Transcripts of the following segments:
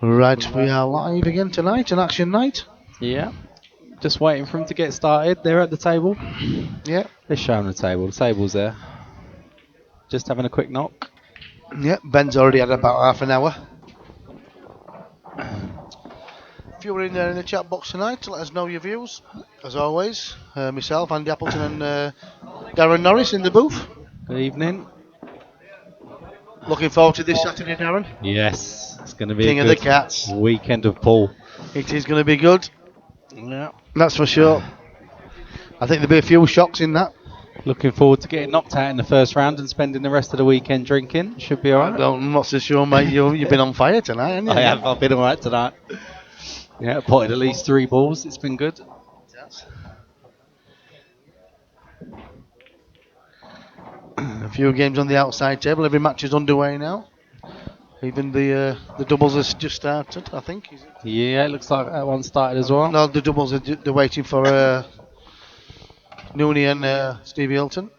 Right, we are live again tonight, an action night. Yeah. Just waiting for them to get started. They're at the table. Yeah, They're showing the table. The table's there. Just having a quick knock. yeah. Ben's already had about half an hour. If you were in there in the chat box tonight, let us know your views. As always, myself, Andy Appleton, and Darren Norris in the booth. Good evening. Looking forward to this Saturday, Darren. Yes, it's going to be King a of the good Cats. weekend of pool. It is going to be good. Yeah. That's for sure. I think there'll be a few shocks in that. Looking forward to getting knocked out in the first round and spending the rest of the weekend drinking. Should be alright. I'm not so sure, mate. You've been on fire tonight, haven't you? I have. I've been alright tonight. Yeah, potted at least 3 balls. It's been good. A few games on the outside table. Every match is underway now. Even the doubles has just started, I think. Is it? Yeah, it looks like that one started as well. No, the doubles are they're waiting for Nooney and Stevie Hilton.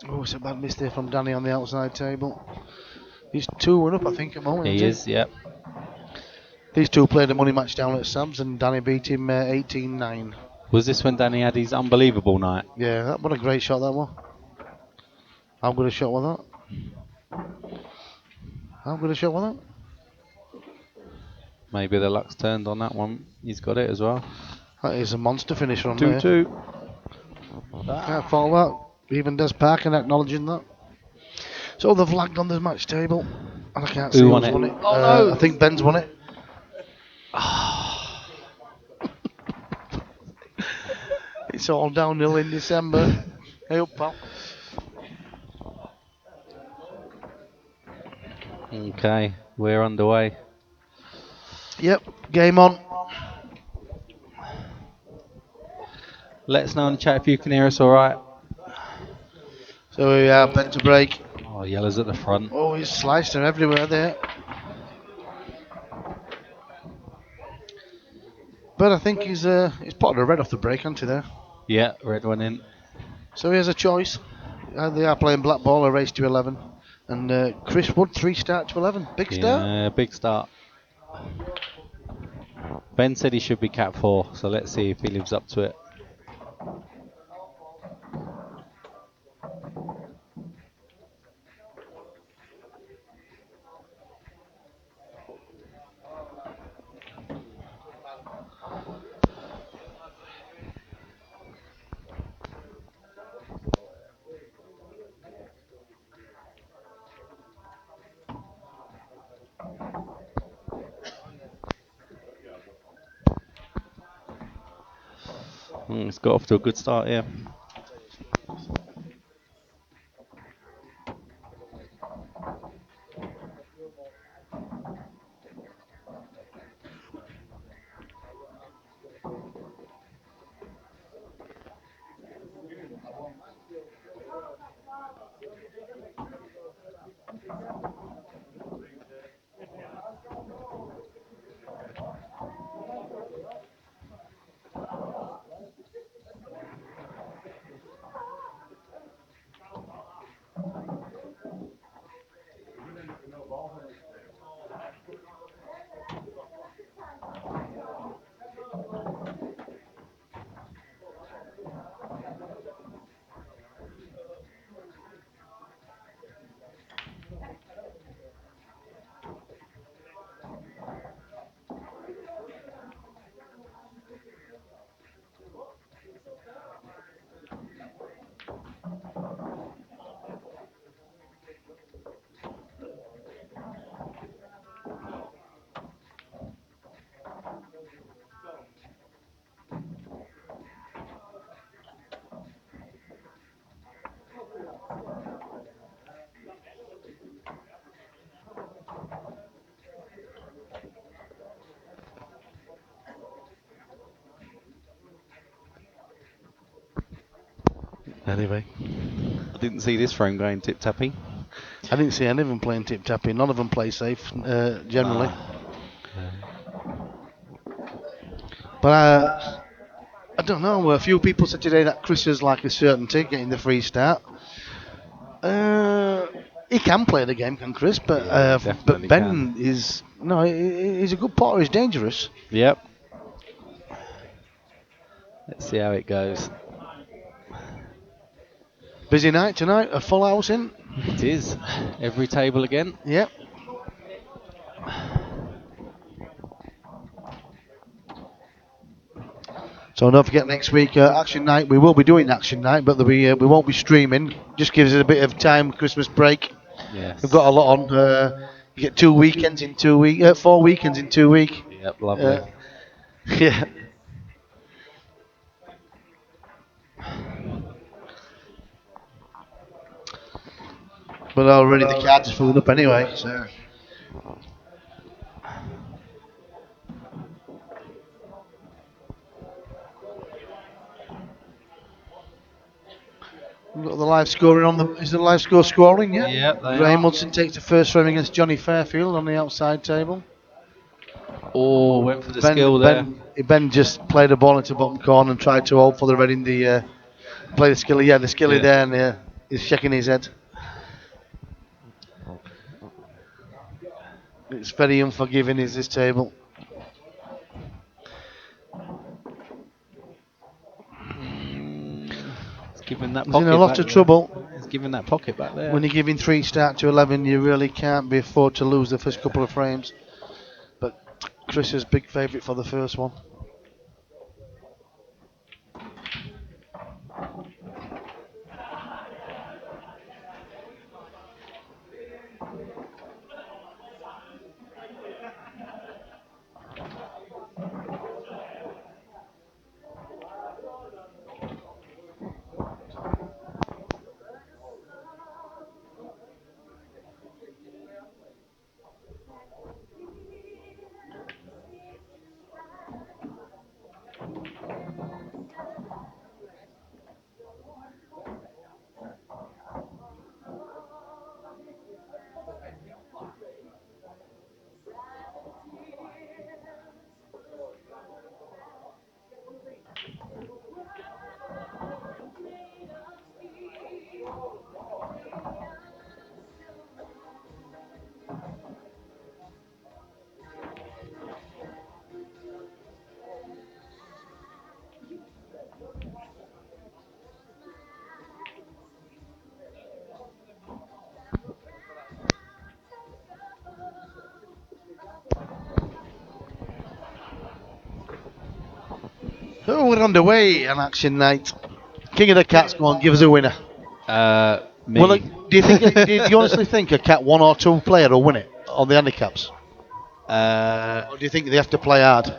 Oh, it's a bad miss there from Danny on the outside table. He's 2-1 up, I think, at the moment. He is, yep. These two played a money match down at Sam's and Danny beat him 18-9. Was this when Danny had his unbelievable night? Yeah, what a great shot that was. How good a shot was that? How good a shot was that? Maybe the luck's turned on that one. He's got it as well. That is a monster finish from there. 2-2. Can't fault that. Even Des Parkin acknowledging that. So they've lagged on the match table. And I can't see Who who's won won it? it. Oh, no. I think Ben's won it. It's all downhill in December. Hey up, pal. Okay, we're underway. Yep, game on. Let us know in the chat if you can hear us alright. So we are bent to break. Oh, yellow's at the front. Oh, he's sliced her everywhere there. But I think he's potted a red off the break, hasn't he, there? Yeah, red one in. So he has a choice. They are playing black ball, a race to 11. And Chris Wood, 3 start to 11. Big start. Yeah, big start. Ben said he should be cat 4, so let's see if he lives up to it. It's got off to a good start here. Anyway, I didn't see this frame going tip-tappy. I didn't see any of them playing tip-tapping. None of them play safe, generally. But I don't know. A few people said today that Chris is like a certainty getting the free start. He can play the game, can Chris? But definitely Ben is he's a good potter. He's dangerous. Yep. Let's see how it goes. Busy night tonight. A full house in. It is. Every table again. Yep. So don't forget next week action night. We will be doing action night, but we won't be streaming. Just gives us a bit of time, Christmas break. Yes. We've got a lot on. You get 2 weekends in 2 weeks, 4 weekends in 2 weeks. Yep, lovely. Yeah. But already the cards are filled up anyway. So. We've got the live scoring on the. Is the live score scoring? Yeah. Yep, they Graham are. Hudson takes the first frame against Johnny Fairfield on the outside table. Oh, went for the skill there. Ben just played a ball into bottom corner and tried to hold for the red in the play the skilly. Yeah, the skilly there, and he's shaking his head. It's very unforgiving, is this table? He's giving that He's pocket in a lot back of there. trouble. He's giving that pocket back there. When you're giving 3 start to 11, you really can't be afford to lose the first couple of frames. But Chris is big favourite for the first one. Oh, we're underway on action night. King of the Cats, go on, give us a winner. Me. Well, do you honestly think a cat 1 or 2 player will win it on the handicaps? Or do you think they have to play hard?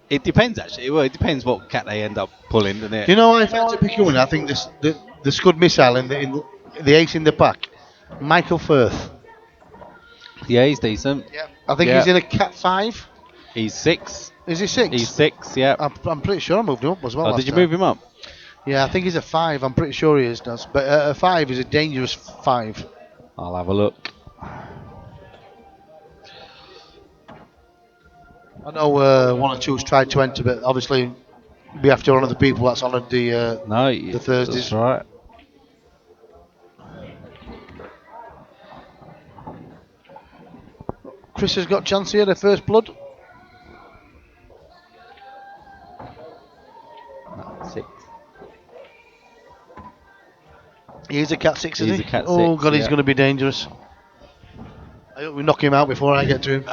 It depends actually. Well, it depends what cat they end up pulling, doesn't it? Do you know I fancy picking one? I think the Scud Missile in the ace in the pack, Michael Firth. Yeah, he's decent. Yeah. I think he's in a cat 5. He's 6. Is he 6? He's 6. Yeah. I'm pretty sure I moved him up as well. Oh, did you move him up? Yeah, I think he's a 5. I'm pretty sure he does. But a 5 is a dangerous 5. I'll have a look. I know 1 or 2's tried to enter, but obviously we have to one of the people that's honoured the Thursdays. That's right. Chris has got chance here, the first blood. 6. He's a cat 6, He's is he? a cat Oh 6, God, he's yeah. going to be dangerous. I hope we knock him out before I get to him.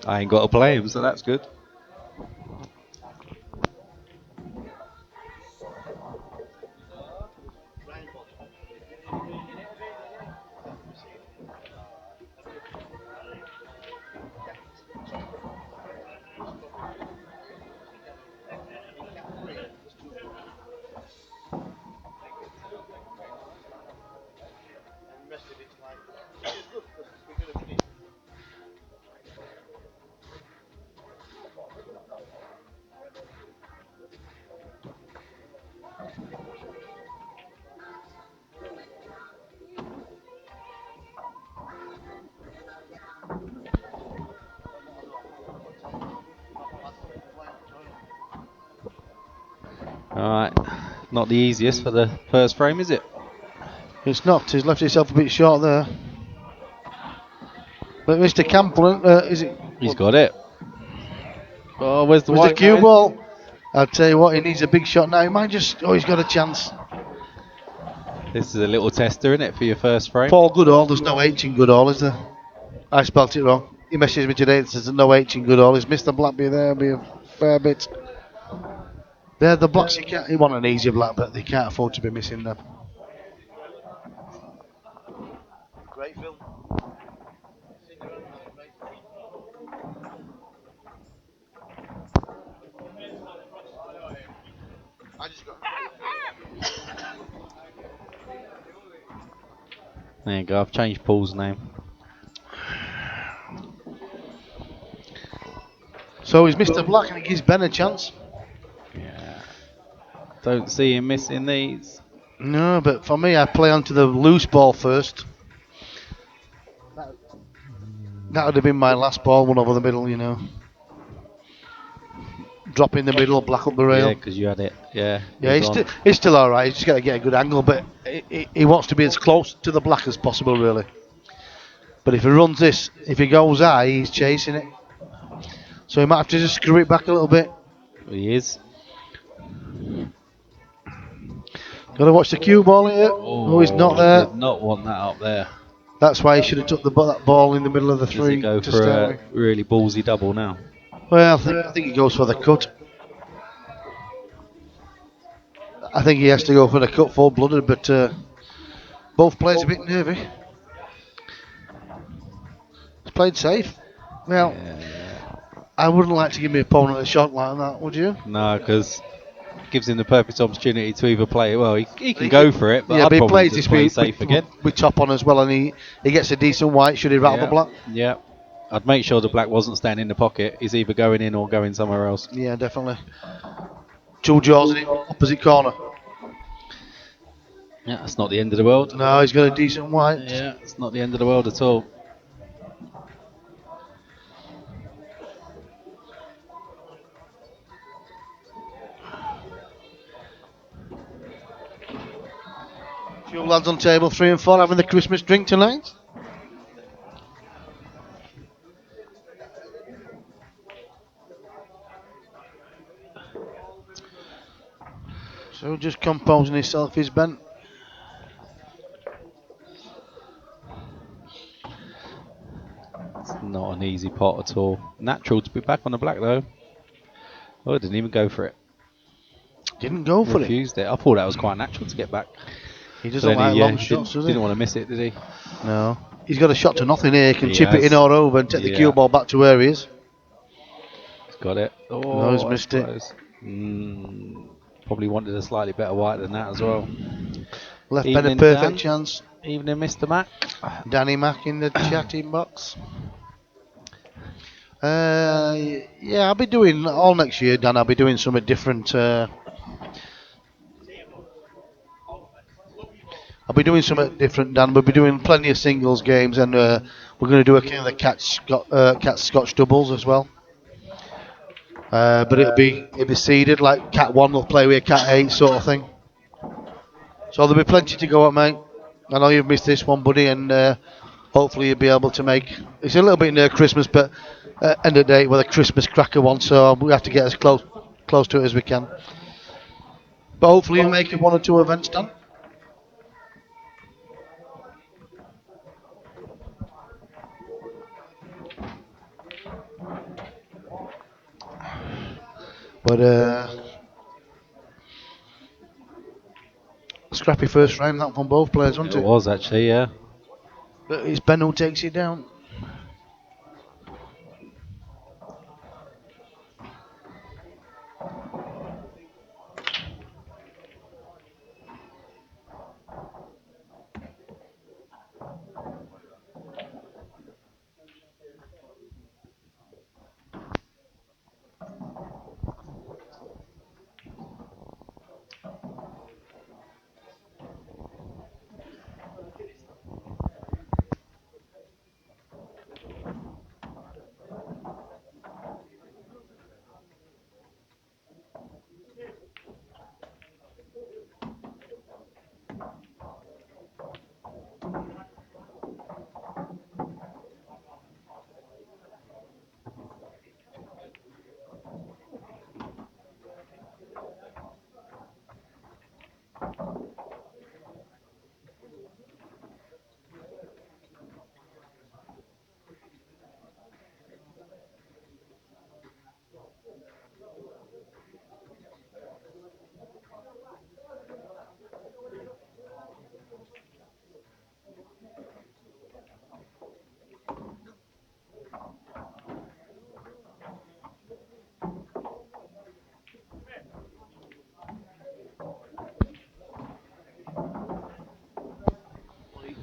I ain't got to play him, so that's good. Alright, not the easiest for the first frame, is it? It's not. He's left himself a bit short there. But Mr. Campbell, is it? He's got it. Oh, where's the Was the white cue going? ball? I'll tell you what, he needs a big shot now. He might just. Oh, he's got a chance. This is a little tester, isn't it, for your first frame? Paul Goodall. There's no H in Goodall, is there? I spelt it wrong. He messaged me today and says there's no H in Goodall. Is Mr. Blackby there? Be a fair bit. They're the blocks you can't. He want an easy black, but they can't afford to be missing them. Great film. There you go. I've changed Paul's name. So he's Mr. Black and it gives Ben a chance. Yeah. Don't see him missing these. No, but for me, I play onto the loose ball first. That would have been my last ball, one over the middle, you know. Drop in the middle, black up the rail. Yeah, because you had it. Yeah. Yeah, he's still alright. He's just got to get a good angle, but he wants to be as close to the black as possible, really. But if he runs this, if he goes high, he's chasing it. So he might have to just screw it back a little bit. He is. Got to watch the cue ball here. Oh, he's not there. Did not want that up there. That's why he should have took that ball in the middle of the three. Does he go to for start a with. really ballsy double now? Well, I think he goes for the cut. I think he has to go for the cut full-blooded, but both players a bit nervy. He's played safe. Well, I wouldn't like to give my opponent a shot like that, would you? No, because gives him the perfect opportunity to either play it. Well, he can go for it, but yeah, I'd but he probably plays just this play week safe again. with top on as well, and he gets a decent white. Should he rattle the black? Yeah. I'd make sure the black wasn't standing in the pocket. He's either going in or going somewhere else. Yeah, definitely. Two jaws in it, opposite corner. Yeah, that's not the end of the world. No, he's got a decent white. Yeah, it's not the end of the world at all. Few lads on table 3 and 4 having the Christmas drink tonight. So just composing himself, he's bent. It's not an easy pot at all. Natural to be back on the black though. Oh, didn't even go for it. Didn't go for it. Refused it. I thought that was quite natural to get back. He doesn't like long shots, does he? Didn't want to miss it, did he? No. He's got a shot to nothing here. He can chip it has. in or over and take the cue ball back to where he is. He's got it. Oh, No, he's missed it. Probably wanted a slightly better white than that as well. Left Evening, Ben a perfect Dan. chance. Evening, Mr. Mac. Danny Mack in the chatting box. Yeah, I'll be doing all next year, Dan. I'll be doing something different. I'll be doing something different, Dan. We'll be doing plenty of singles games, and we're going to do a kind of the cat Scotch doubles as well. But it'll be seeded, like cat 1 will play with cat 8 sort of thing. So there'll be plenty to go at, mate. I know you've missed this one, buddy, and hopefully you'll be able to make. It's a little bit near Christmas, but end of the day, we're a Christmas cracker one, so we have to get as close to it as we can. But hopefully you'll make it 1 or 2 events, Dan. But scrappy first round that from both players, wasn't it? It was actually, yeah. But it's Ben who takes it down.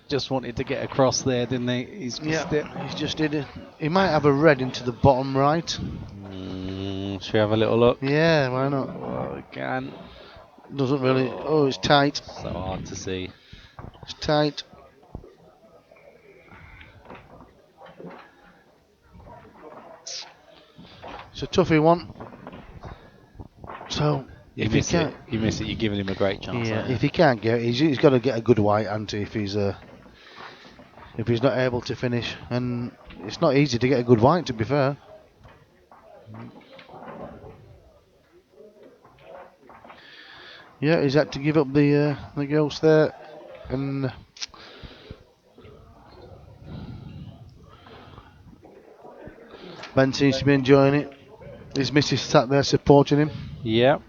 just wanted to get across there, didn't he? He's missed it. He's just did it. He might have a red into the bottom right. Should we have a little look? Yeah, why not? Well, we can. Doesn't really. Oh, it's tight. So hard to see. It's tight. It's a toughy one. So if he can't, you miss it. You're giving him a great chance. yeah. If he can't get, he's got to get a good white, hasn't he? If he's not able to finish, and it's not easy to get a good white, to be fair. Yeah, he's had to give up the ghost there, and Ben seems to be enjoying it. His missus sat there supporting him. Yeah.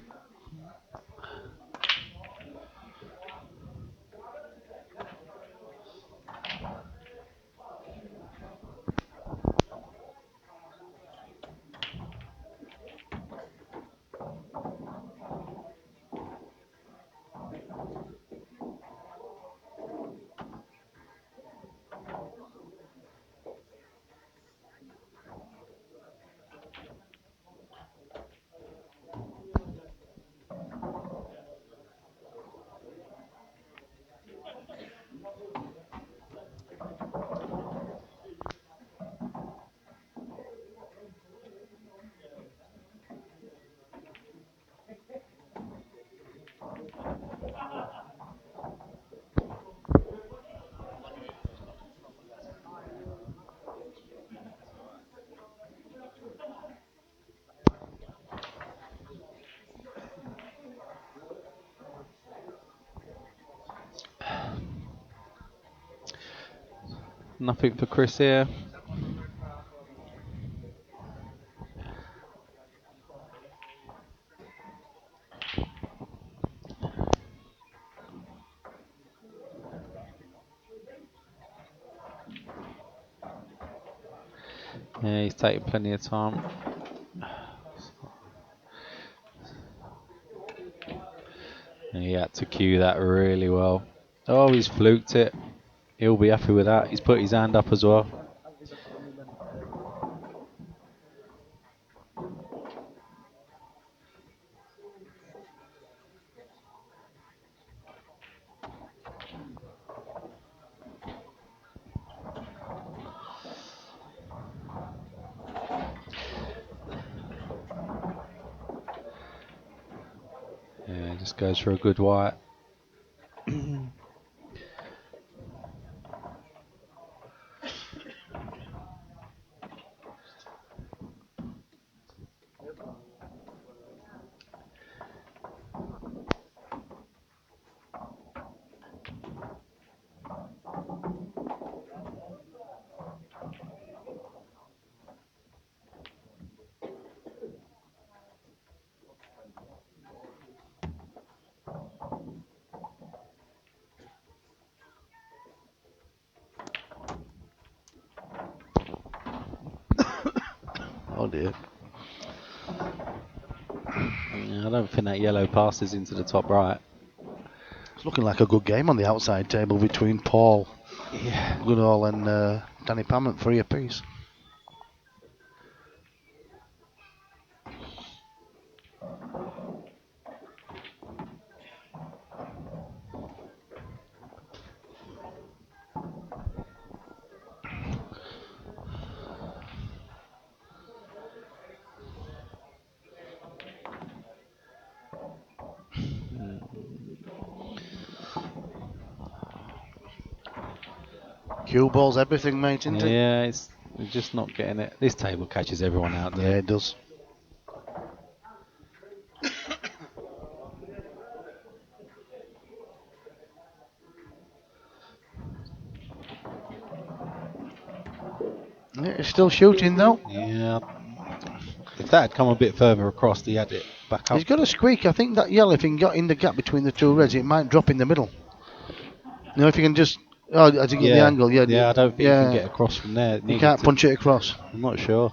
Nothing for Chris here. Yeah, he's taking plenty of time. And he had to cue that really well. Oh, he's fluked it. He'll be happy with that. He's put his hand up as well. Yeah, just goes for a good white. Oh dear. Yeah, I don't think that yellow passes into the top right. It's looking like a good game on the outside table between Paul, Yeah. Goodall, and Danny Pamment, 3 apiece. Cue balls everything, mate, isn't it? Yeah, it's just not getting it. This table catches everyone out there. Yeah, it does. Yeah, it's still shooting though. Yeah. If that had come a bit further across, he had it back up. He's got a squeak. I think that yellow, if he got in the gap between the two reds, it might drop in the middle. You know, if you can just... Oh, as you get the angle, yeah. Yeah, I don't think you can get across from there. You can't punch it across. I'm not sure.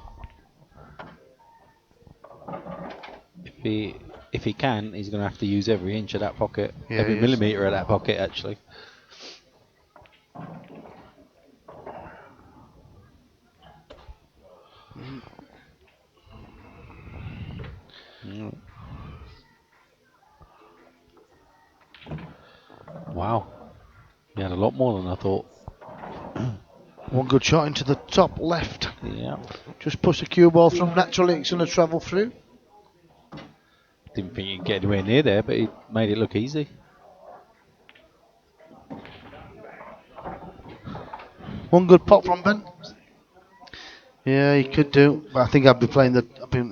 If he can, he's going to have to use every inch of that pocket, every millimetre of that pocket, actually. Wow. He had a lot more than I thought. One good shot into the top left. Yeah. Just push the cue ball through. Naturally, it's going to travel through. Didn't think he'd get anywhere near there, but he made it look easy. One good pop from Ben. Yeah, he could do, but I think I'd be playing the.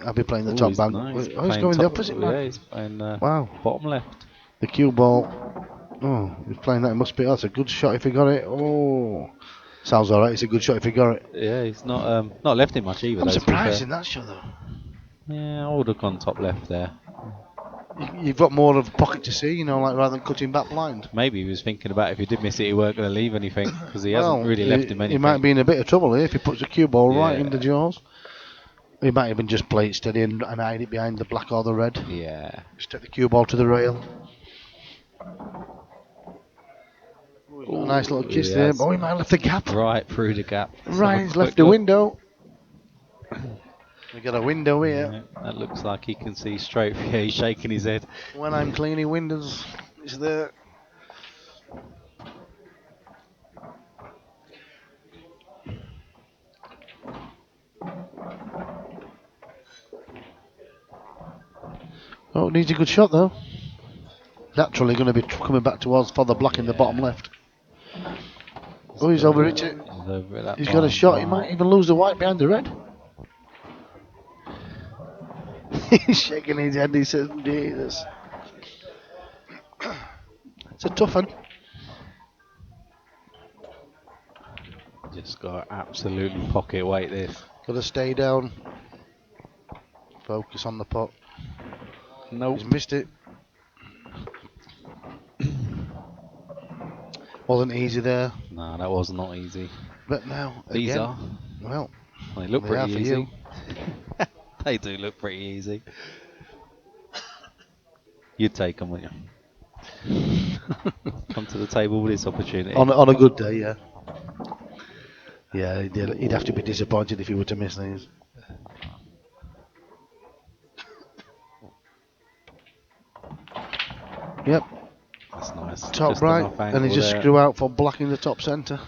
I'd be playing the top bag. He's He's going the opposite Yeah, bag. he's playing Wow. bottom left. The cue ball. Oh, he's playing that. It must be. That's a good shot if he got it. Oh, sounds all right. It's a good shot if he got it. Yeah, he's not left him much either. I'm though, surprised in that shot though. Yeah, I would have gone top left there. You've got more of a pocket to see, you know, like rather than cutting back blind. Maybe he was thinking about if he did miss it, he weren't going to leave anything because he hasn't really left him anything. He might be in a bit of trouble here if he puts the cue ball right Yeah. in the jaws. He might even just play it steady and hide it behind the black or the red. Yeah. Just take the cue ball to the rail. Ooh, a nice little kiss there. Oh, he might have left the gap. Right through the gap. Right, he's left the window. We got a window here. Yeah, that looks like he can see straight. Yeah, he's shaking his head. When I'm cleaning windows, it's there. Oh, needs a good shot though. Naturally going to be coming back towards for the black in the bottom left. Oh, he's over it. He's got a shot. He might even lose the white behind the red. He's shaking his head. He says, Jesus. It's a tough one. Just got to absolutely pocket weight this. Got to stay down. Focus on the pot. Nope. He's missed it. Wasn't easy there. No, that was not easy. But now, These again, are. well, They look they pretty are for easy. you. They do look pretty easy. You'd take them, wouldn't you? Come to the table with this opportunity. On a good day, yeah. Yeah, he'd have to be disappointed if he were to miss these. Yep. That's nice. Top Just right, enough and he angle just there. screw out for black in the top centre.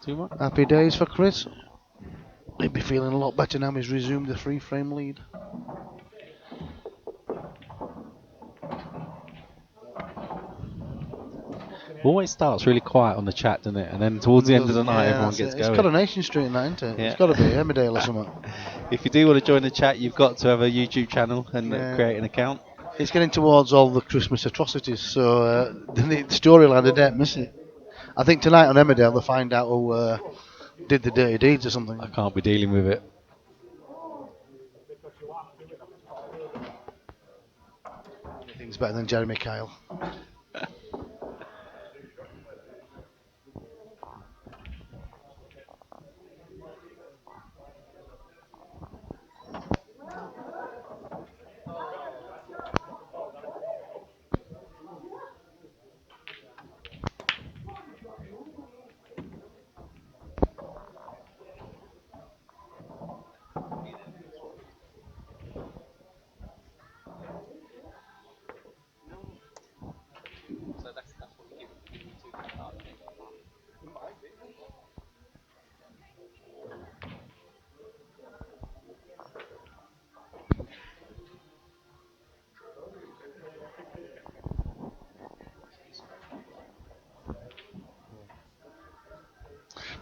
Too much? Happy days for Chris. He'd be feeling a lot better now he's resumed the free frame lead. Always starts really quiet on the chat, doesn't it? And then towards the end of the night, everyone gets going. It's Coronation Street in that, isn't it? Yeah. It's got to be Emmerdale or something. If you do want to join the chat, you've got to have a YouTube channel and create an account. It's getting towards all the Christmas atrocities, so the storyline, they don't miss it. I think tonight on Emmerdale they'll find out who did the dirty deeds or something. I can't be dealing with it. Anything's better than Jeremy Kyle.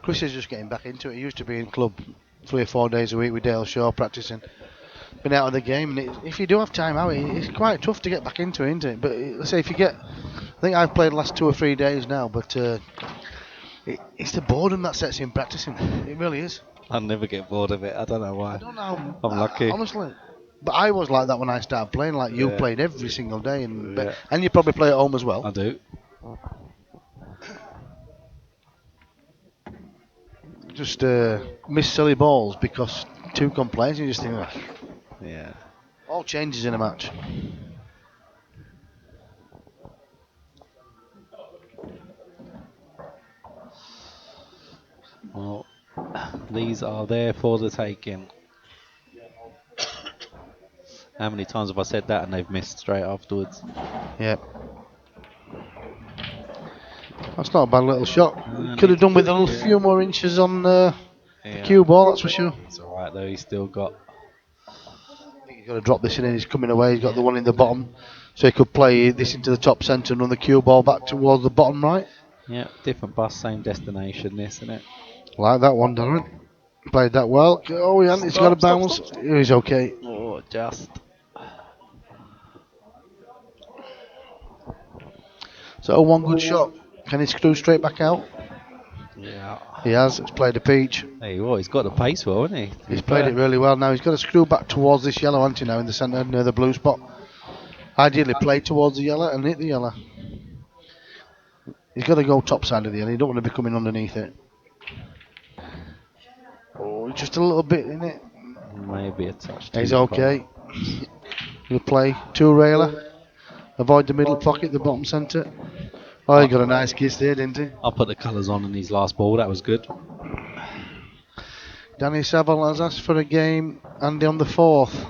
Chris is just getting back into it. He used to be in club 3 or 4 days a week with Dale Shaw practicing. Been out of the game, and if you do have time out, it's quite tough to get back into it, isn't it? But let's say if you get, I think I've played the last 2 or 3 days now, but it's the boredom that sets you in practicing. It really is. I'll never get bored of it. I don't know why. I don't know. I'm lucky. Honestly. But I was like that when I started playing. Like you Yeah. played every single day, and Yeah. and you probably play at home as well. I do. Just miss silly balls because 2 complaints. You just think, "Ugh." Yeah. All changes in a match. Well, these are there for the taking. How many times have I said that and they've missed straight afterwards? Yep. That's not a bad little shot. And Could have done with a yeah. few more inches on the Yeah. cue ball, that's for sure. It's alright though, he's still got. I think he's got to drop this in and he's coming away. He's got the one in the bottom. So he could play this into the top centre and run the cue ball back towards the bottom right. Yeah, different bus, same destination, this, isn't it? Like that one, Darren. Played that well. Oh, yeah, he's got a bounce. Stop. He's okay. Oh, just. So one good shot. Can he screw straight back out? Yeah. He has. He's played a peach. Hey, well, he's got the pace well, hasn't he? He's played it really well. Now he's got to screw back towards this yellow, hasn't he, now in the centre near the blue spot. Ideally play towards the yellow and hit the yellow. He's got to go top side of the yellow. You don't want to be coming underneath it. Oh, just a little bit in it. Maybe a touch. He's okay. He'll play two railer. Avoid the middle pocket, the bottom centre. Oh, he got a nice kiss there, didn't he? I'll put the colours on in his last ball. That was good. Danny Saville has asked for a game, Andy, on the 4th.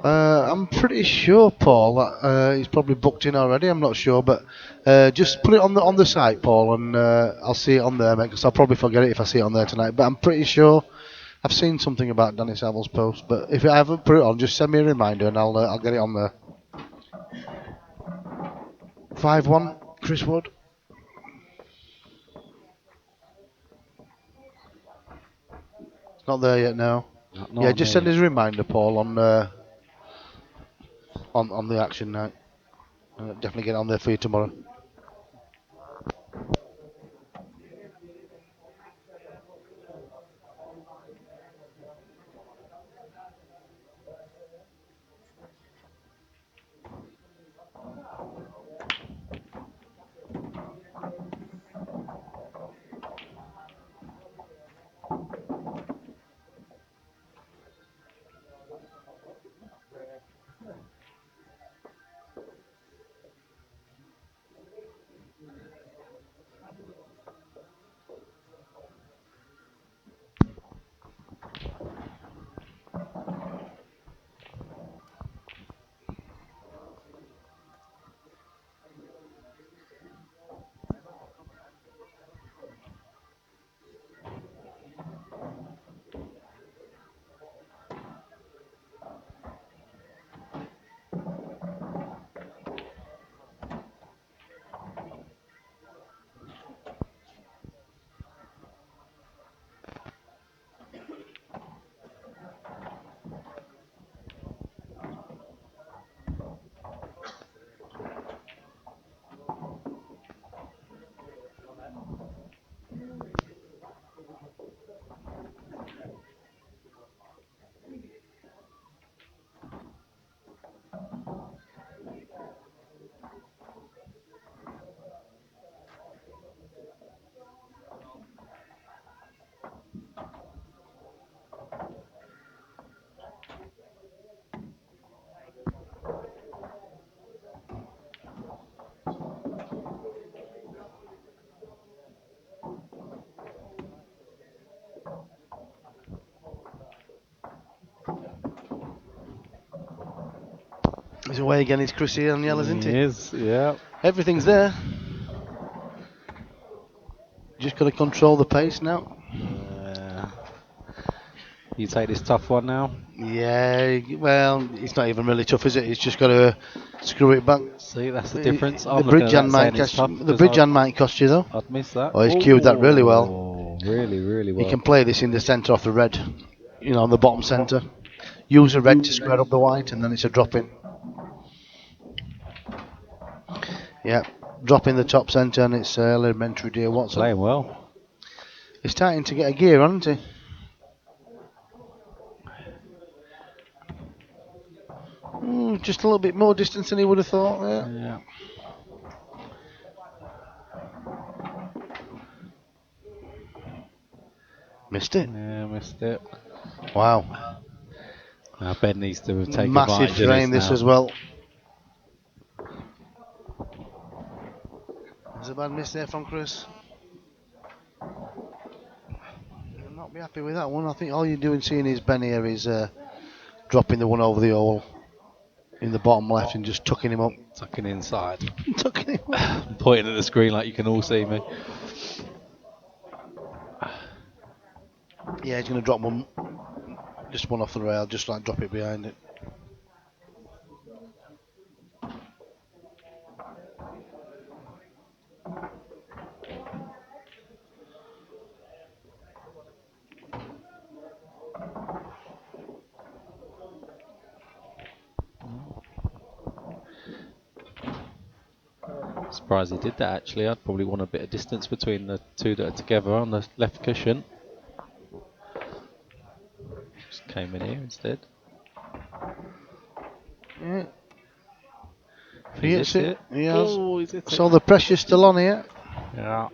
I'm pretty sure, Paul, that he's probably booked in already. I'm not sure, but just put it on the site, Paul, and I'll see it on there, mate, because I'll probably forget it if I see it on there tonight. But I'm pretty sure I've seen something about Danny Saville's post. But if I haven't put it on, just send me a reminder and I'll get it on there. 5-1, Chris Wood. It's not there yet now. Not just send us a reminder, Paul, on the action night. Definitely get it on there for you tomorrow. He's away again, it's Chris here on yellows, isn't he? He is, yeah. Everything's there. Just got to control the pace now. You take this tough one now? Yeah, well, it's not even really tough, is it? He's just got to screw it back. See, that's the difference. The bridge hand might cost you, though. I'd miss that. Oh, he's cued that really well. Really, really well. He can play this in the centre off the red, on the bottom centre. Use the red to square up the white, and then it's a drop in. Yeah, drop in the top centre, and it's elementary dear Watson. Playing well. He's starting to get a gear, hasn't he? Just a little bit more distance than he would have thought. Yeah. Missed it. Yeah, missed it. Wow. Now Ben needs to take massive advantage drain of this now. as well. There's a bad miss there from Chris. not be happy with that one. I think all you're doing seeing his Ben here is dropping the one over the hole in the bottom left and just tucking him up. Tucking inside. Tucking him up. I'm pointing at the screen like you can all see me. Yeah, he's going to drop one, just one off the rail, just like drop it behind it. Surprised he did that actually. I'd probably want a bit of distance between the two that are together on the left cushion. Just came in here instead. Yeah. He hits it. He has. Oh, he's hit So it. the pressure's still on here. Yeah.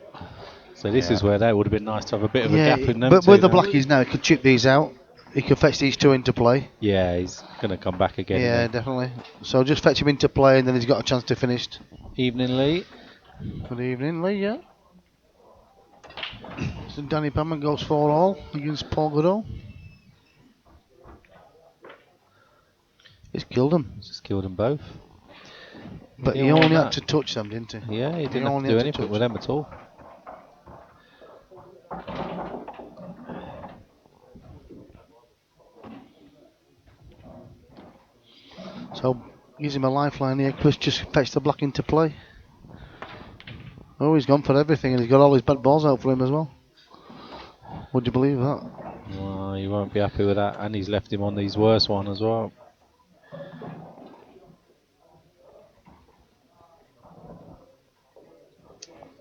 So this is where that would have been nice to have a bit of a Yeah, gap in them but two with the now. blackies now, he could chip these out. He could fetch these two into play. Yeah, he's going to come back again. Yeah, definitely. So just fetch him into play and then he's got a chance to finish. Evening, Lee. Good evening, Lee, yeah. So Danny Pamment goes 4-all against Paul Goodall. He's killed him. Just killed them both. But he didn't want only had that. to touch them, didn't he? Yeah, he didn't have only to do had anything touch with them at all. So gives him a lifeline here. Chris just fetched the black into play. Oh, he's gone for everything and he's got all his bad balls out for him as well. Would you believe that? Well, you won't be happy with that. And he's left him on these worst one as well.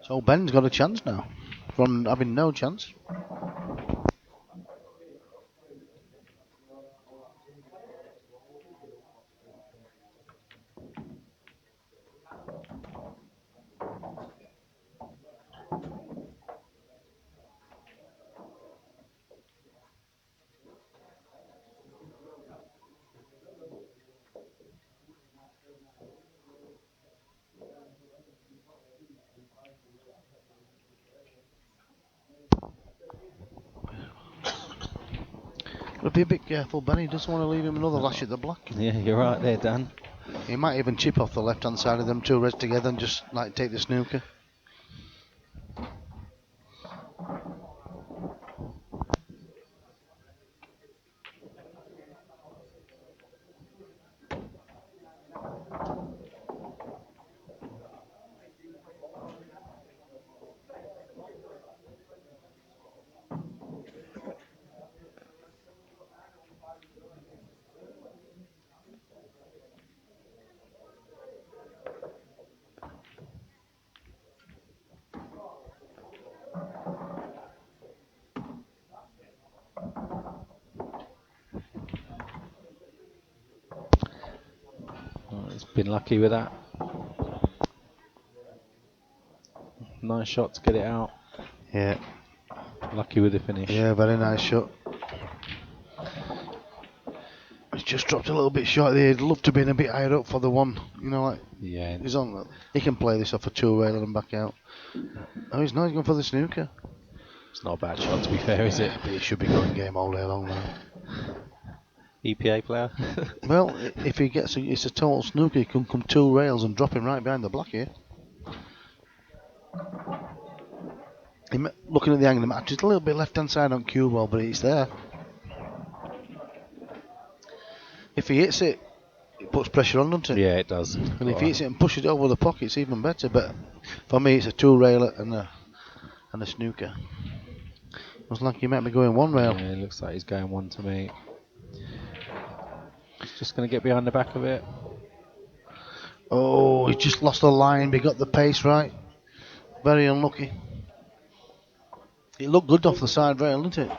So Ben's got a chance now from having no chance. But be a bit careful, Ben. He doesn't want to leave him another lash at the black. Yeah, you're right there, Dan. He might even chip off the left-hand side of them two reds together and just like take the snooker. Oh, he's been lucky with that. Nice shot to get it out. Yeah. Lucky with the finish. Yeah, very nice shot. He's just dropped a little bit short there. He'd love to be a bit higher up for the one. You know, like Yeah. he's on. He can play this off a two-railer and back out. Oh, he's not. He's going for the snooker. It's not a bad shot to be fair, is it? But he should be going game all day long now. EPA player. Well, if he gets it's a total snooker, he can come two rails and drop him right behind the black here. Looking at the angle of the match, it's a little bit left-hand side on cue ball, but it's there. If he hits it, it puts pressure on, doesn't it? Yeah, it does. And if he hits it and pushes it over the pocket, it's even better. But for me, it's a two-railer and a snooker. Looks like he might be going one rail. Yeah, it looks like he's going one to me. He's just going to get behind the back of it. Oh, he just lost the line, but he got the pace right. Very unlucky. It looked good off the side rail, didn't it?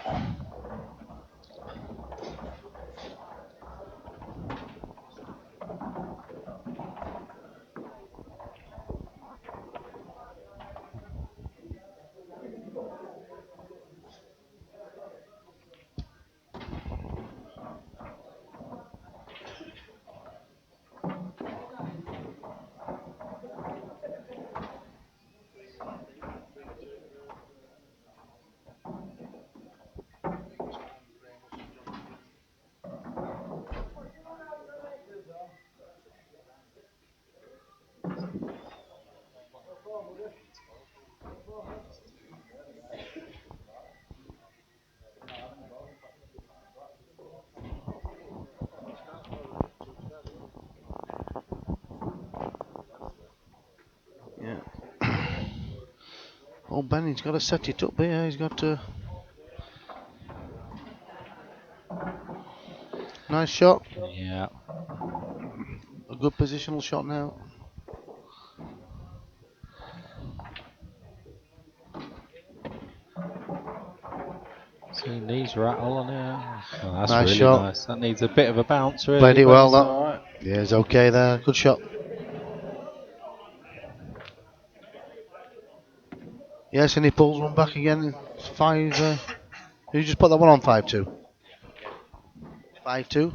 Oh, Benny's got to set it up here. He's got to. Nice shot. Yeah. A good positional shot now. See knees rattle on here. Oh, that's Nice really shot. nice. That needs a bit of a bounce, really. Played it But well, it's that. all right. Yeah, it's okay there. Good shot. Yes, and he pulls one back again. It's 5. Who just put that one on 5-2? 5-2.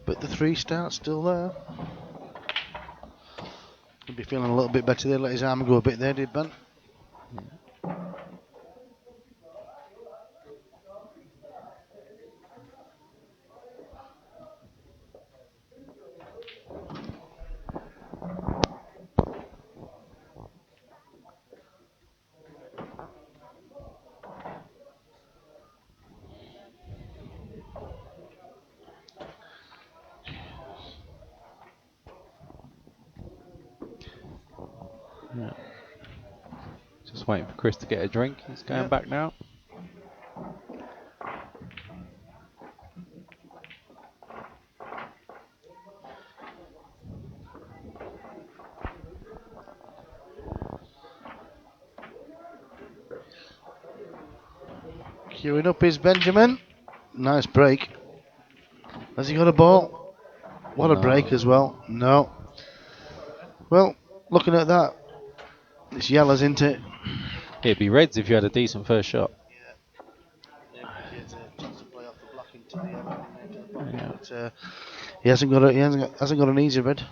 But the 3 start's still there. He'll be feeling a little bit better there. Let his arm go a bit there, did Ben? Yeah. Just waiting for Chris to get a drink. He's going back now. Queuing up is Benjamin. Nice break. Has he got a ball? What a No. break as well. No. Well, looking at that, it's yellows, isn't it? It'd be reds if you had a decent first shot. Yeah, he has a chance to play off the block into the pocket, Yeah. but he hasn't got an easy red.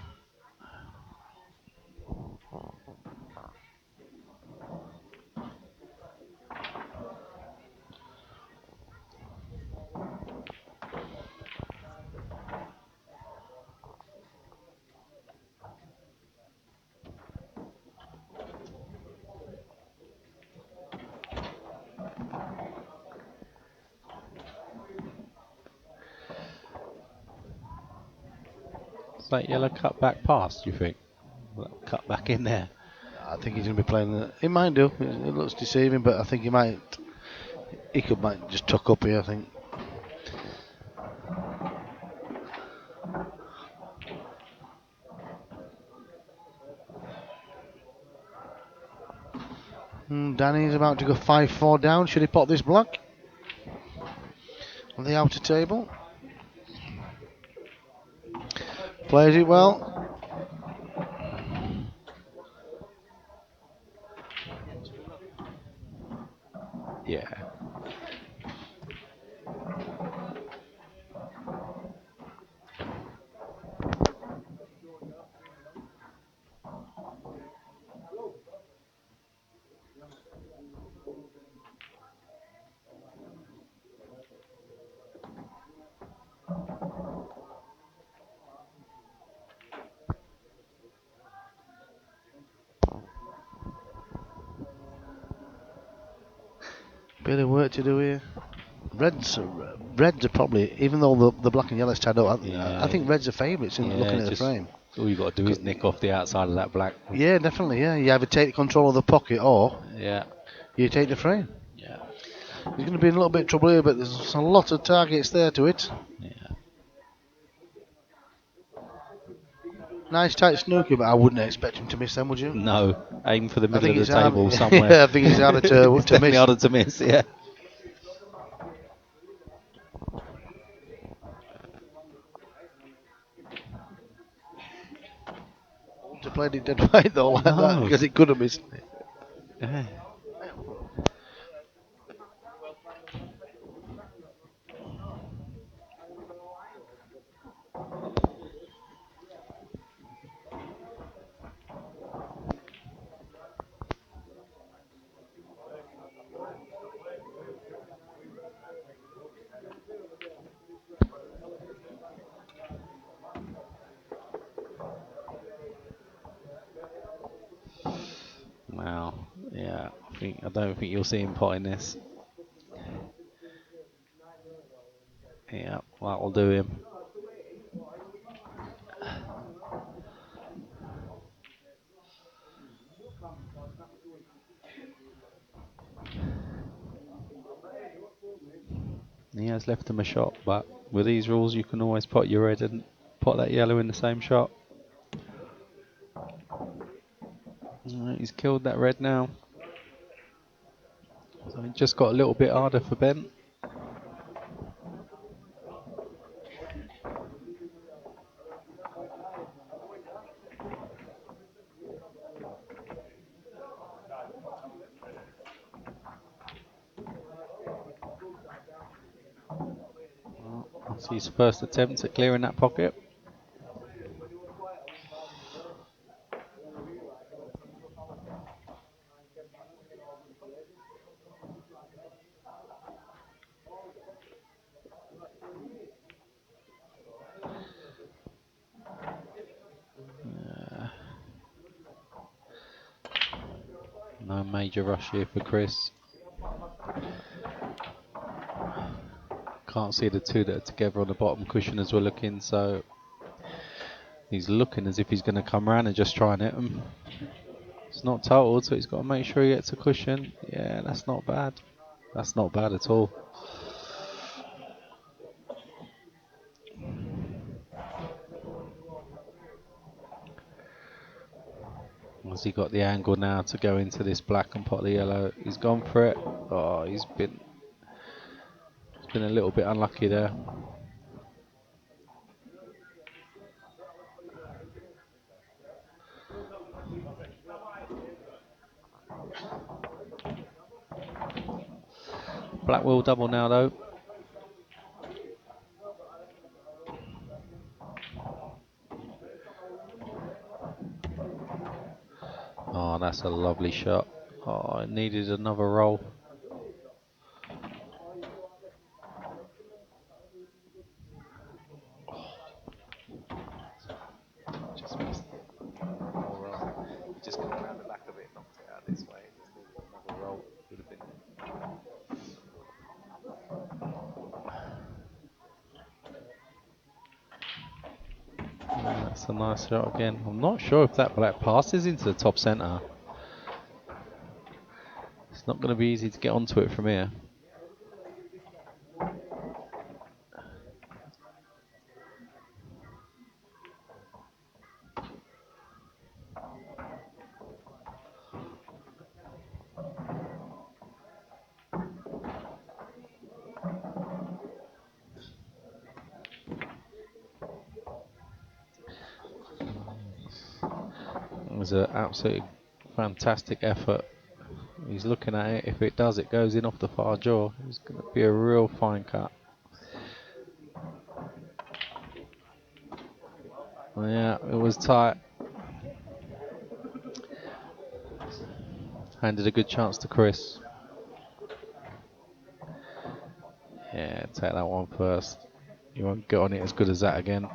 It's like yellow cut back pass, do you think? Cut back in there. I think he's going to be playing that. He might do. It looks deceiving, but I think he might. He might just tuck up here, I think. Danny's about to go 5-4 down. Should he pot this black? On the outer table. Plays it well. Yeah. Bit of work to do here. Reds are probably, even though the black and yellow's tied up, I think Reds are favourites in looking at the frame. All you got to do is nick off the outside of that black. Yeah, definitely. Yeah, you either take control of the pocket or you take the frame. Yeah. He's going to be in a little bit of trouble here, but there's a lot of targets there to it. Yeah. Nice tight snooker, but I wouldn't expect him to miss them, would you? No, aim for the middle of the it's table hard, somewhere. Yeah, I think it's harder to It's definitely miss. harder to miss, yeah. To play it dead right though, like that, because it could have missed. Yeah. Wow. Yeah. I don't think you'll see him potting this. Yeah, that'll do him. He has left him a shot, but with these rules, you can always pot your red and pot that yellow in the same shot. He's killed that red now. So it just got a little bit harder for Ben. Well, that's his first attempt at clearing that pocket. No major rush here for Chris. Can't see the two that are together on the bottom cushion as we're looking, so he's looking as if he's going to come around and just try and hit him. It's not totaled, so he's got to make sure he gets a cushion. Yeah, that's not bad. That's not bad at all. Has he got the angle now to go into this black and pot the yellow? He's gone for it. Oh, he's been a little bit unlucky there. Black will double now though. Oh, that's a lovely shot. Oh, it needed another roll. Just missed it. Or just got around the back of it, knocked it out this way. Just needed another roll. Would have been. That's a nice shot again. I'm not sure if that black passes into the top centre. It's not going to be easy to get onto it from here. It was an absolutely fantastic effort. He's looking at it. If it does, it goes in off the far jaw. It's going to be a real fine cut. Yeah, it was tight. Handed a good chance to Chris. Yeah, take that one first. You won't get on it as good as that again.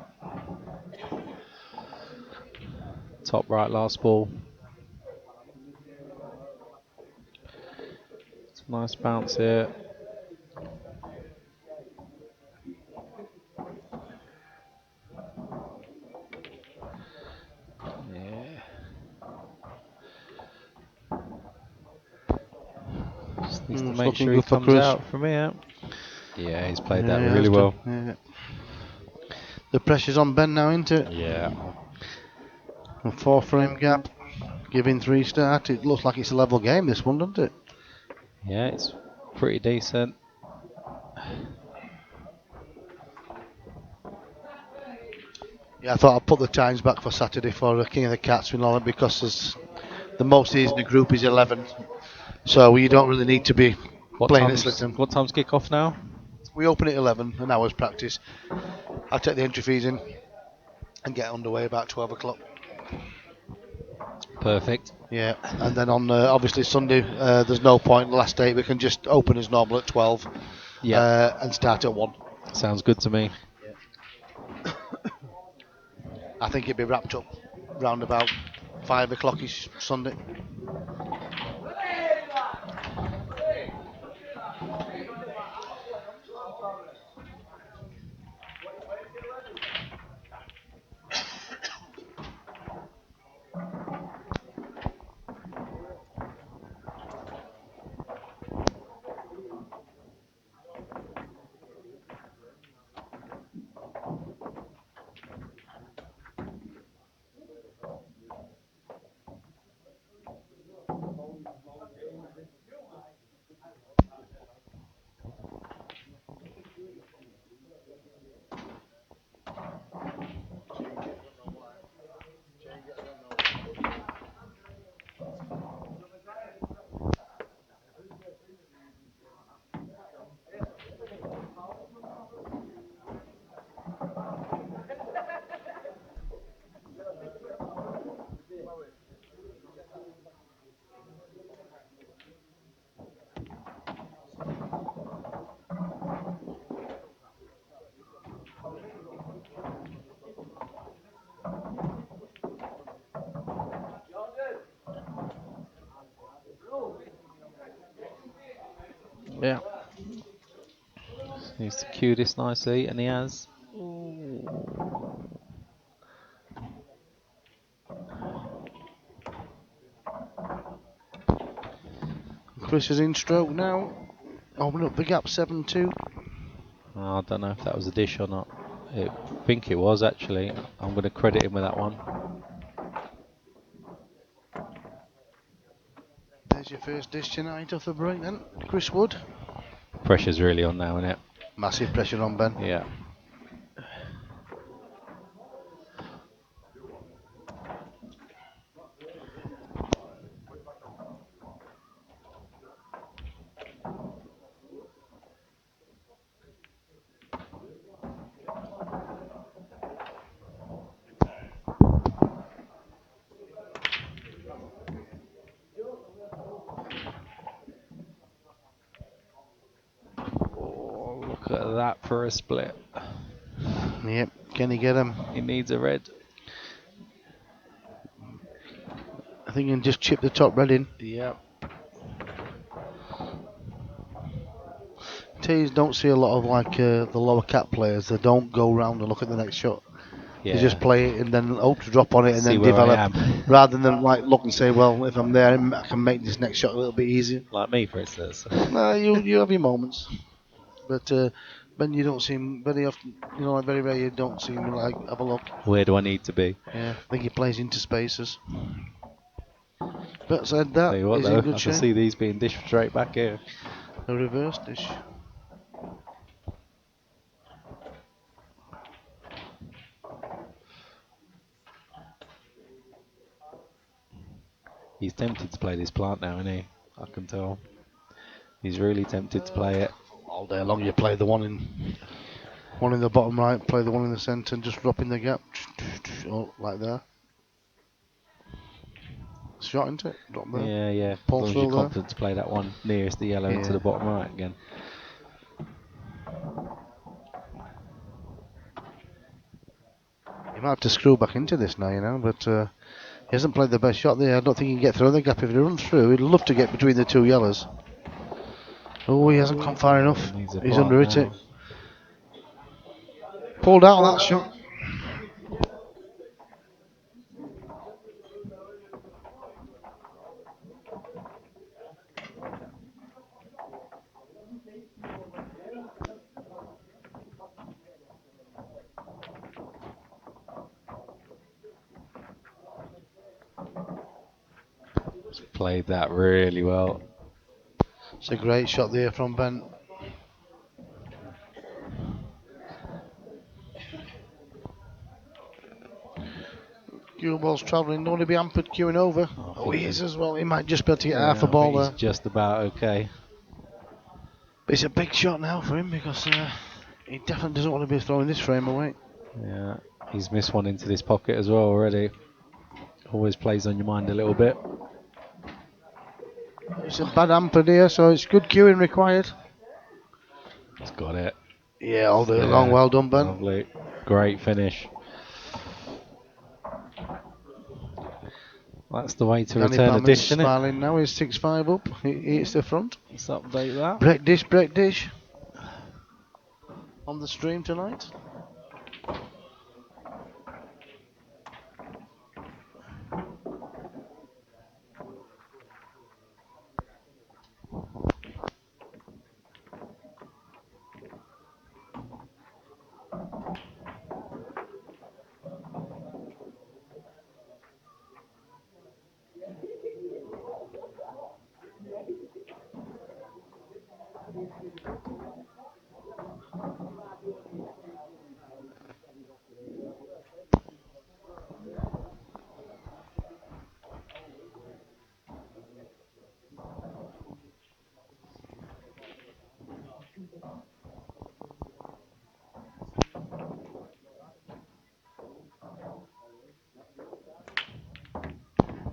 Top right last ball. It's a nice bounce here. Yeah. Just needs to make sure he comes out from here. Yeah, he's played that really well. Yeah. The pressure's on Ben now, isn't it? Yeah. A 4-frame gap, giving 3 start. It looks like it's a level game, this one, doesn't it? Yeah, it's pretty decent. Yeah, I thought I'd put the times back for Saturday for King of the Cats and all that, because the most is in the group is 11, so you don't really need to be playing at Slitton. What time's kick off now? We open at 11, an hour's practice. I'll take the entry fees in and get underway about 12 o'clock. Perfect. Yeah, and then on obviously Sunday, there's no point. The last day we can just open as normal at 12. Yeah. And start at 1. Sounds good to me. Yeah. I think it'd be wrapped up round about 5 o'clockish Sunday. Yeah. Needs to cue this nicely, and he has. Ooh. Chris is in stroke now. Opening up the gap 7-2. I don't know if that was a dish or not. I think it was actually. I'm going to credit him with that one. There's your first dish tonight off the break then, Chris Wood. Pressure's really on now, isn't it? Massive pressure on Ben. Yeah. Oh, look at that for a split. Yep, can he get him? He needs a red. I think he can just chip the top red in. Yep. Tees don't see a lot of the lower cap players. They don't go round and look at the next shot. Yeah. They just play it and then hope to drop on it and See then where I develop, am. rather than look and say, well, if I'm there, I can make this next shot a little bit easier. Like me, for instance. No, you have your moments, but Ben, you don't seem very often. Very rare you don't seem have a look. Where do I need to be? Yeah, I think he plays into spaces. But said that, Tell you what, he's though, in good I shape. can see these being dished straight back here. A reverse dish. He's tempted to play this plant now, isn't he? I can tell. He's really tempted to play it. All day long you play the one in the bottom right, play the one in the centre and just drop in the gap. Like that. Shot into it, drop there. Yeah, yeah. As Pull long as through you're there. confident to play that one nearest the yellow into the bottom right again. He might have to screw back into this now, but he hasn't played the best shot there. I don't think he can get through the gap. If he runs through, he'd love to get between the two yellows. Oh, he hasn't come far enough. He's under it. Pulled out on that shot. Played that really well. It's a great shot there from Ben. Cue ball's travelling, don't want to be hampered queuing over. Oh, he is as well. He might just be able to get half a ball there. He's just about okay. But it's a big shot now for him because he definitely doesn't want to be throwing this frame away. Yeah, he's missed one into this pocket as well already. Always plays on your mind a little bit. It's a bad hamper here, so it's good queuing required. He's got it. Yeah, all day long. Well done, Ben. Lovely. Great finish. That's the way to return a dish, isn't it? Smiling now. He's 6-5 up. He hits the front. Let's update that. Break dish. On the stream tonight.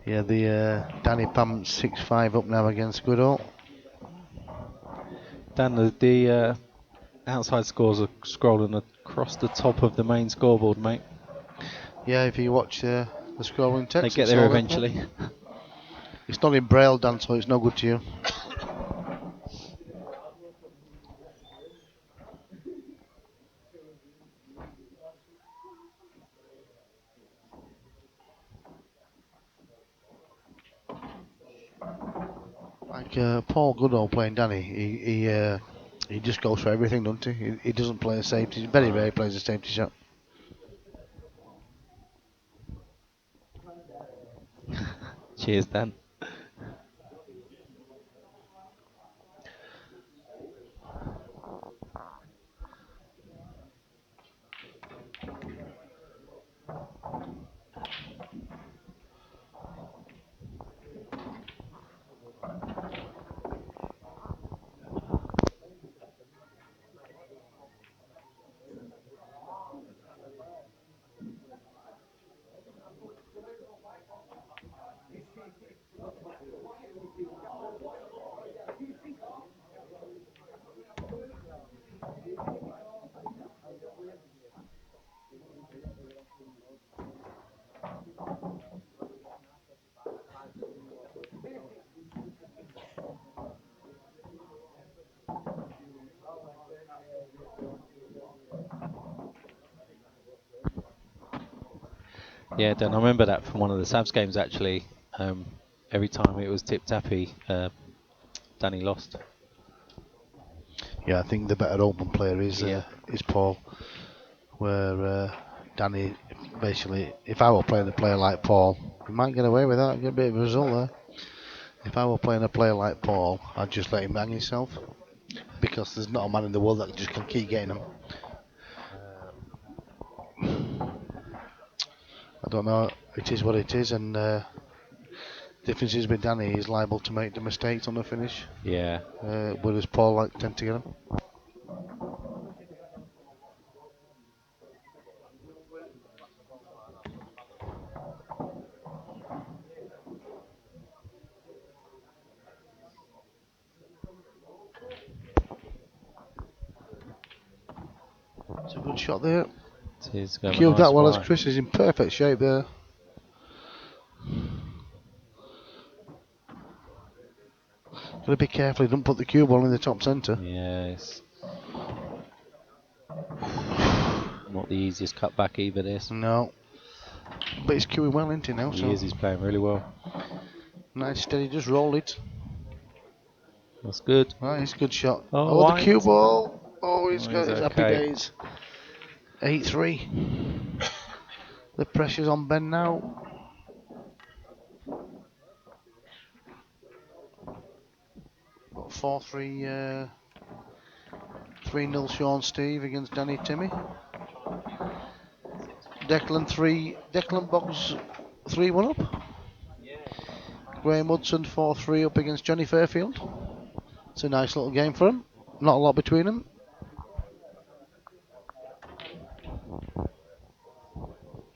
Yeah, the Danny Pamment 6-5 up now against Goodall. Dan, the outside scores are scrolling across the top of the main scoreboard, mate. Yeah, if you watch the scrolling text, They get there eventually. It's not in braille, Dan, so it's no good to you. Like Paul Goodall playing Danny, he just goes for everything, doesn't he? He doesn't play a safety. Very rarely plays a safety shot. Cheers, Dan. Yeah, Dan, I remember that from one of the Sabs games actually. Every time it was tip-tappy, Danny lost. Yeah, I think the better open player is Paul. Where Danny, basically, if I were playing a player like Paul, we might get away with that, get a bit of a result there. If I were playing a player like Paul, I'd just let him hang himself, because there's not a man in the world that just can keep getting him. I don't know, it is what it is, and difference is with Danny, he's liable to make the mistakes on the finish. Yeah. Whereas Paul tend to get them. It's a good shot there. It is going Cued nice that well as fly. Chris is in perfect shape there. Gotta be careful he doesn't put the cue ball in the top centre. Yes. Not the easiest cut back either, this. No. But he's cueing well into now, so. He's playing really well. Nice steady, just roll it. That's good. Nice, good shot. Oh, The cue ball. Oh, he's got his happy okay. days. 8-3. The pressure's on Ben now. Got 4-3, 3-0 Shaun Steve against Danny Timmy. Declan Boggs 3-1 up. Graham Hudson 4-3 up against Johnny Fairfield. It's a nice little game for them. Not a lot between them.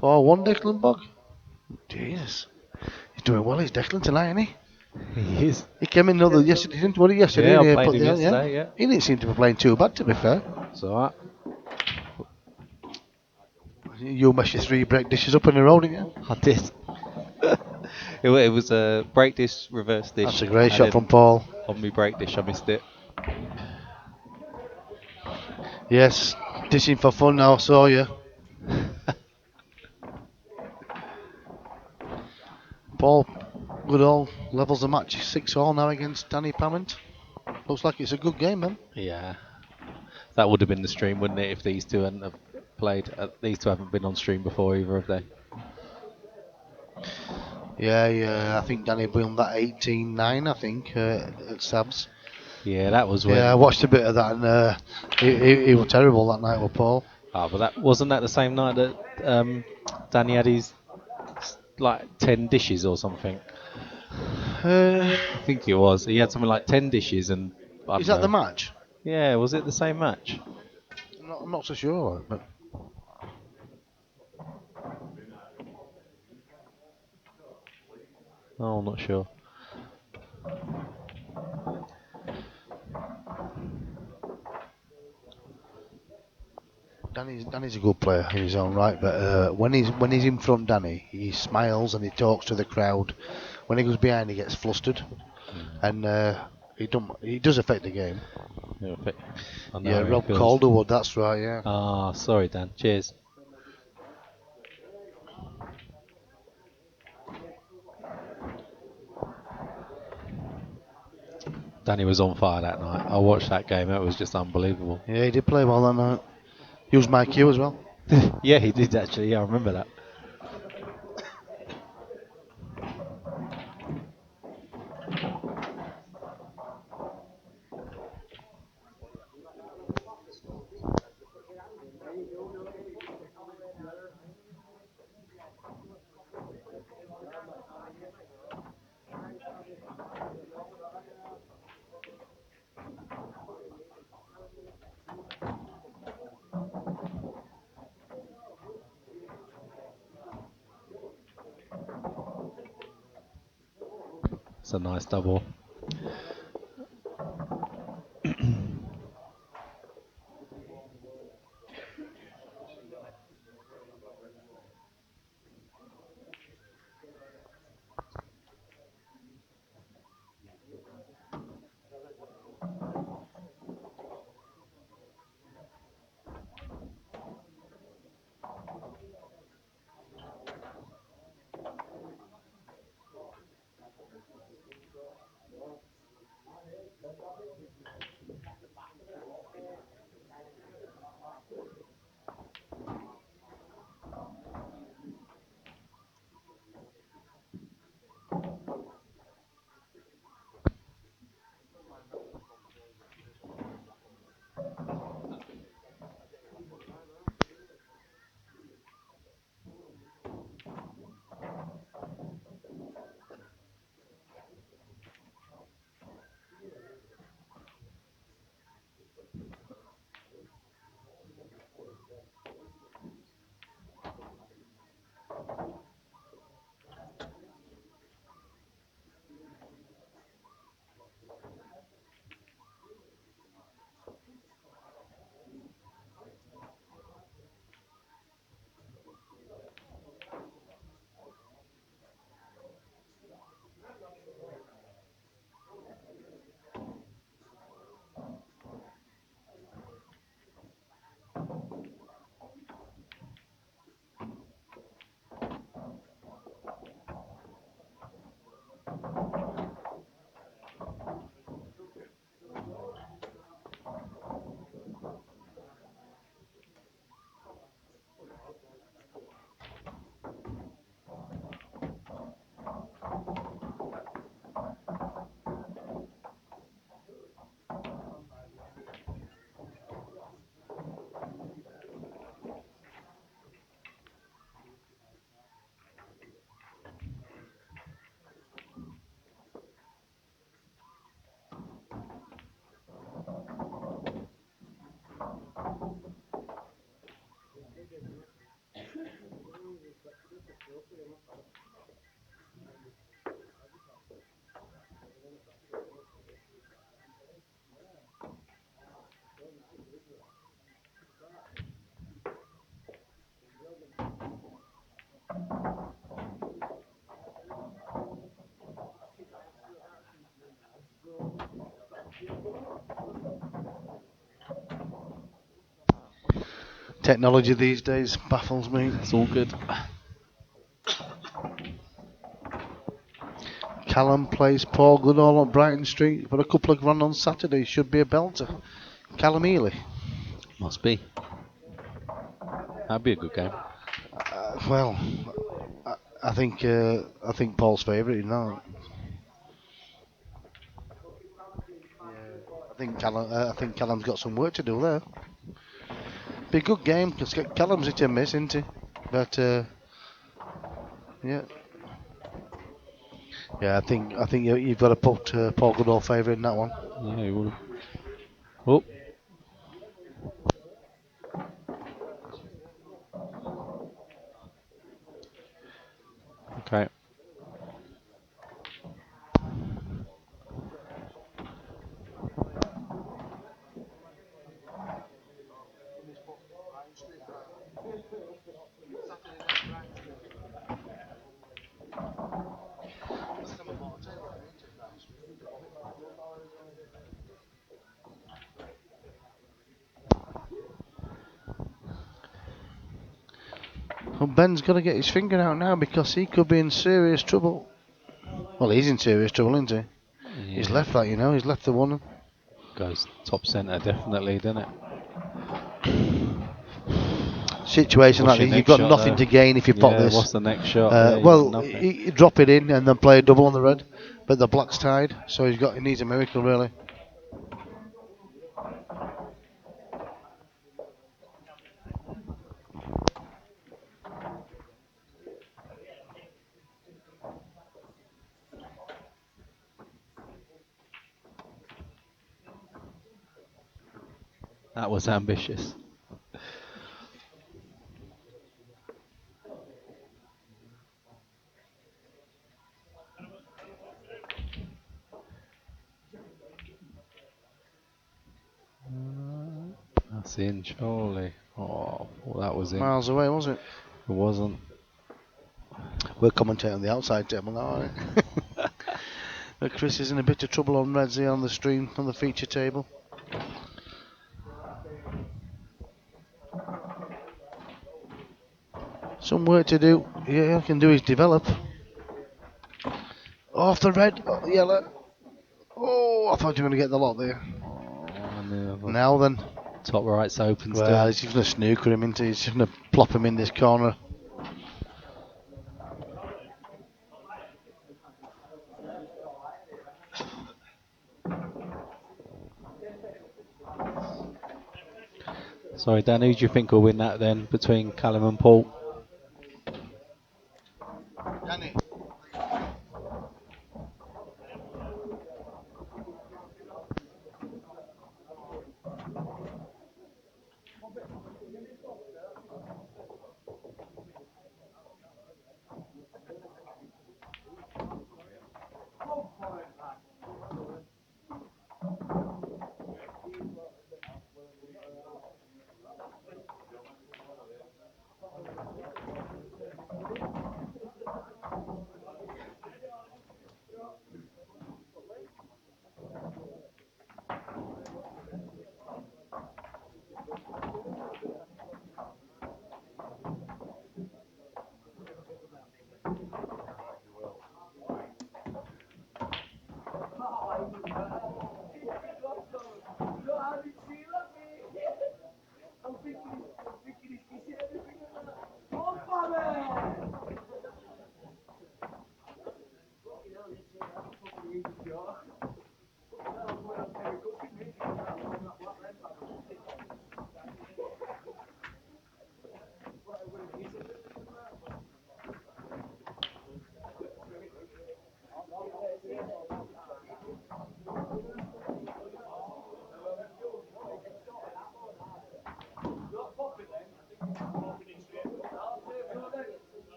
4-1 Declan Bogg. Jesus. He's doing well, he's Declan tonight, isn't he? He is. He came in yesterday, didn't he? Yesterday, Yeah, I he played put him yesterday, yeah. He didn't seem to be playing too bad, to be fair. It's alright. You messed your 3 break dishes up in a row, didn't you? I did. It was a break dish, reverse dish. That's a great shot from Paul. On my break dish, I missed it. Yes, dishing for fun now, I saw you. Paul Goodall levels the match 6-all now against Danny Pamment. Looks like it's a good game, then. Yeah. That would have been the stream, wouldn't it, if these two hadn't have played. These two haven't been on stream before either, have they? Yeah, I think Danny won that 18-9, I think, at Sabs. Yeah, that was when... Yeah, I watched a bit of that, and he was terrible that night with Paul. Oh, but wasn't that the same night that Danny had his, 10 dishes or something? I think it was. He had something like 10 dishes and... Is that the match? Yeah, was it the same match? I'm not so sure, but... Oh, I'm not sure. Danny's a good player in his own right, but when he's in front, Danny, he smiles and he talks to the crowd. When he goes behind, he gets flustered, and he does affect the game. Yeah, Rob Calderwood, that's right. Yeah. Ah, sorry, Dan. Cheers. Danny was on fire that night. I watched that game. It was just unbelievable. Yeah, he did play well that night. He was my cue as well. Yeah, he did actually. Yeah, I remember that. It's a nice double. Technology these days baffles me. It's all good. Callum plays Paul Goodall on Brighton Street for a couple of run on Saturday. Should be a belter. Callum Ely. Must be. That'd be a good game. Well, I think Paul's favourite in that. I think Callum's got some work to do there. Be a good game because Callum's hit and miss, isn't he? But yeah, I think you've got to put Paul Goodall favourite in that one. Yeah, he would. Oh. Okay. Well, Ben's got to get his finger out now because he could be in serious trouble. Well, he's in serious trouble, isn't he? He's left that, he's left the one. Goes top centre, definitely, doesn't it? Situation What's like your this, you've next got shot, nothing though? to gain if you pot Yeah, this. what's the next shot? Yeah, you got Well, nothing. you drop it in and then play a double on the red, but the black's tied, so he needs a miracle really. That was ambitious. That's in, surely. Oh, well, that was in. Miles away, wasn't it? It wasn't. We're commentating on the outside table now, aren't we? But Chris is in a bit of trouble on Reds here on the stream, on the feature table. Some work to do. Yeah, all he can do is develop. Off the red, yellow. Oh, I thought you were going to get the lot there. Oh, Now then. Top right's open Well, still. he's going to snooker him into. He's going to plop him in this corner. Sorry, Dan, who do you think will win that then between Callum and Paul? Danny.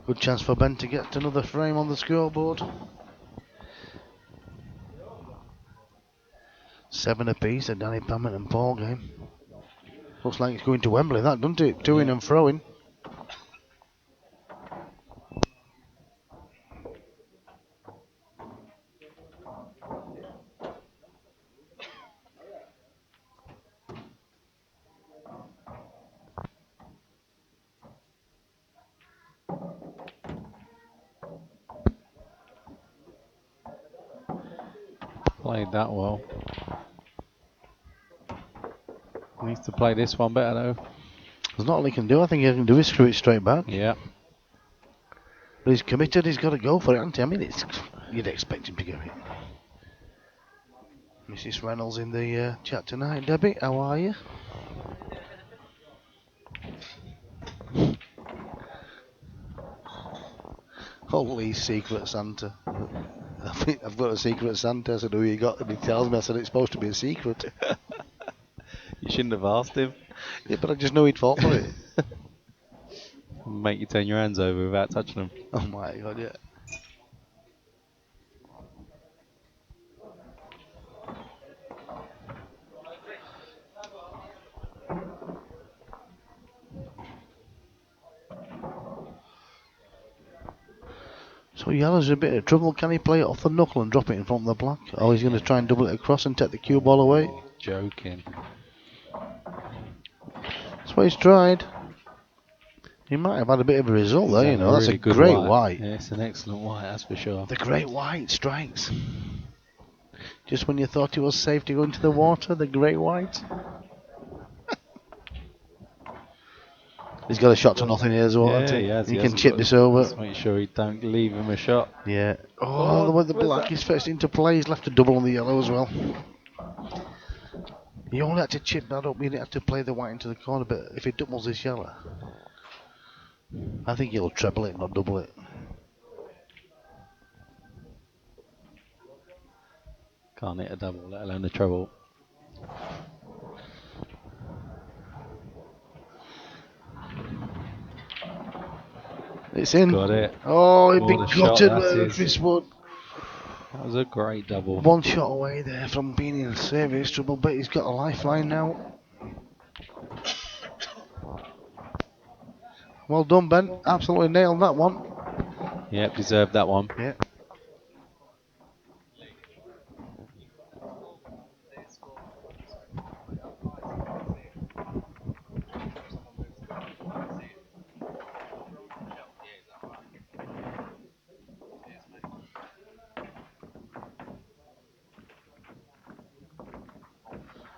Good chance for Ben to get another frame on the scoreboard. 7 apiece, a Danny Pamment and Paul game. Looks like it's going to Wembley, that, doesn't it? To-ing and throwing. Played that well. Needs to play this one better though. There's not all he can do. I think he can do is screw it straight back. Yeah. But he's committed, he's got to go for it, hasn't he? I mean, you'd expect him to get it. Mrs. Reynolds in the chat tonight. Debbie, how are you? Holy secret Santa. I think I've got a secret Santa. I said, who you got? And he tells me, I said, it's supposed to be a secret. You shouldn't have asked him. Yeah, but I just knew he'd fall for it. Make you turn your hands over without touching them. Oh my God, yeah. So yellow's a bit of trouble. Can he play it off the knuckle and drop it in front of the black? Or he's going to try and double it across and take the cue ball away? Joking. That's what he's tried. He might have had a bit of a result though, you know. That's really a good great white. Yeah, it's an excellent white, that's for sure. The great white strikes. Just when you thought it was safe to go into the water, the great white. He's got a shot to nothing here as well, hasn't he? He has. He can chip this over. Just make sure he don't leave him a shot. Yeah. Oh, the way the black is first into play. He's left a double on the yellow as well. He only had to chip that up. He didn't have to play the white into the corner. But if he doubles this yellow, I think he'll treble it, not double it. Can't hit a double, let alone a treble. It's in. Got it. Oh, he'd be What a shot gutted that with is. Chris Wood. That was a great double. One shot away there from being in serious trouble, but he's got a lifeline now. Well done, Ben. Absolutely nailed that one. Yep, deserved that one. Yeah.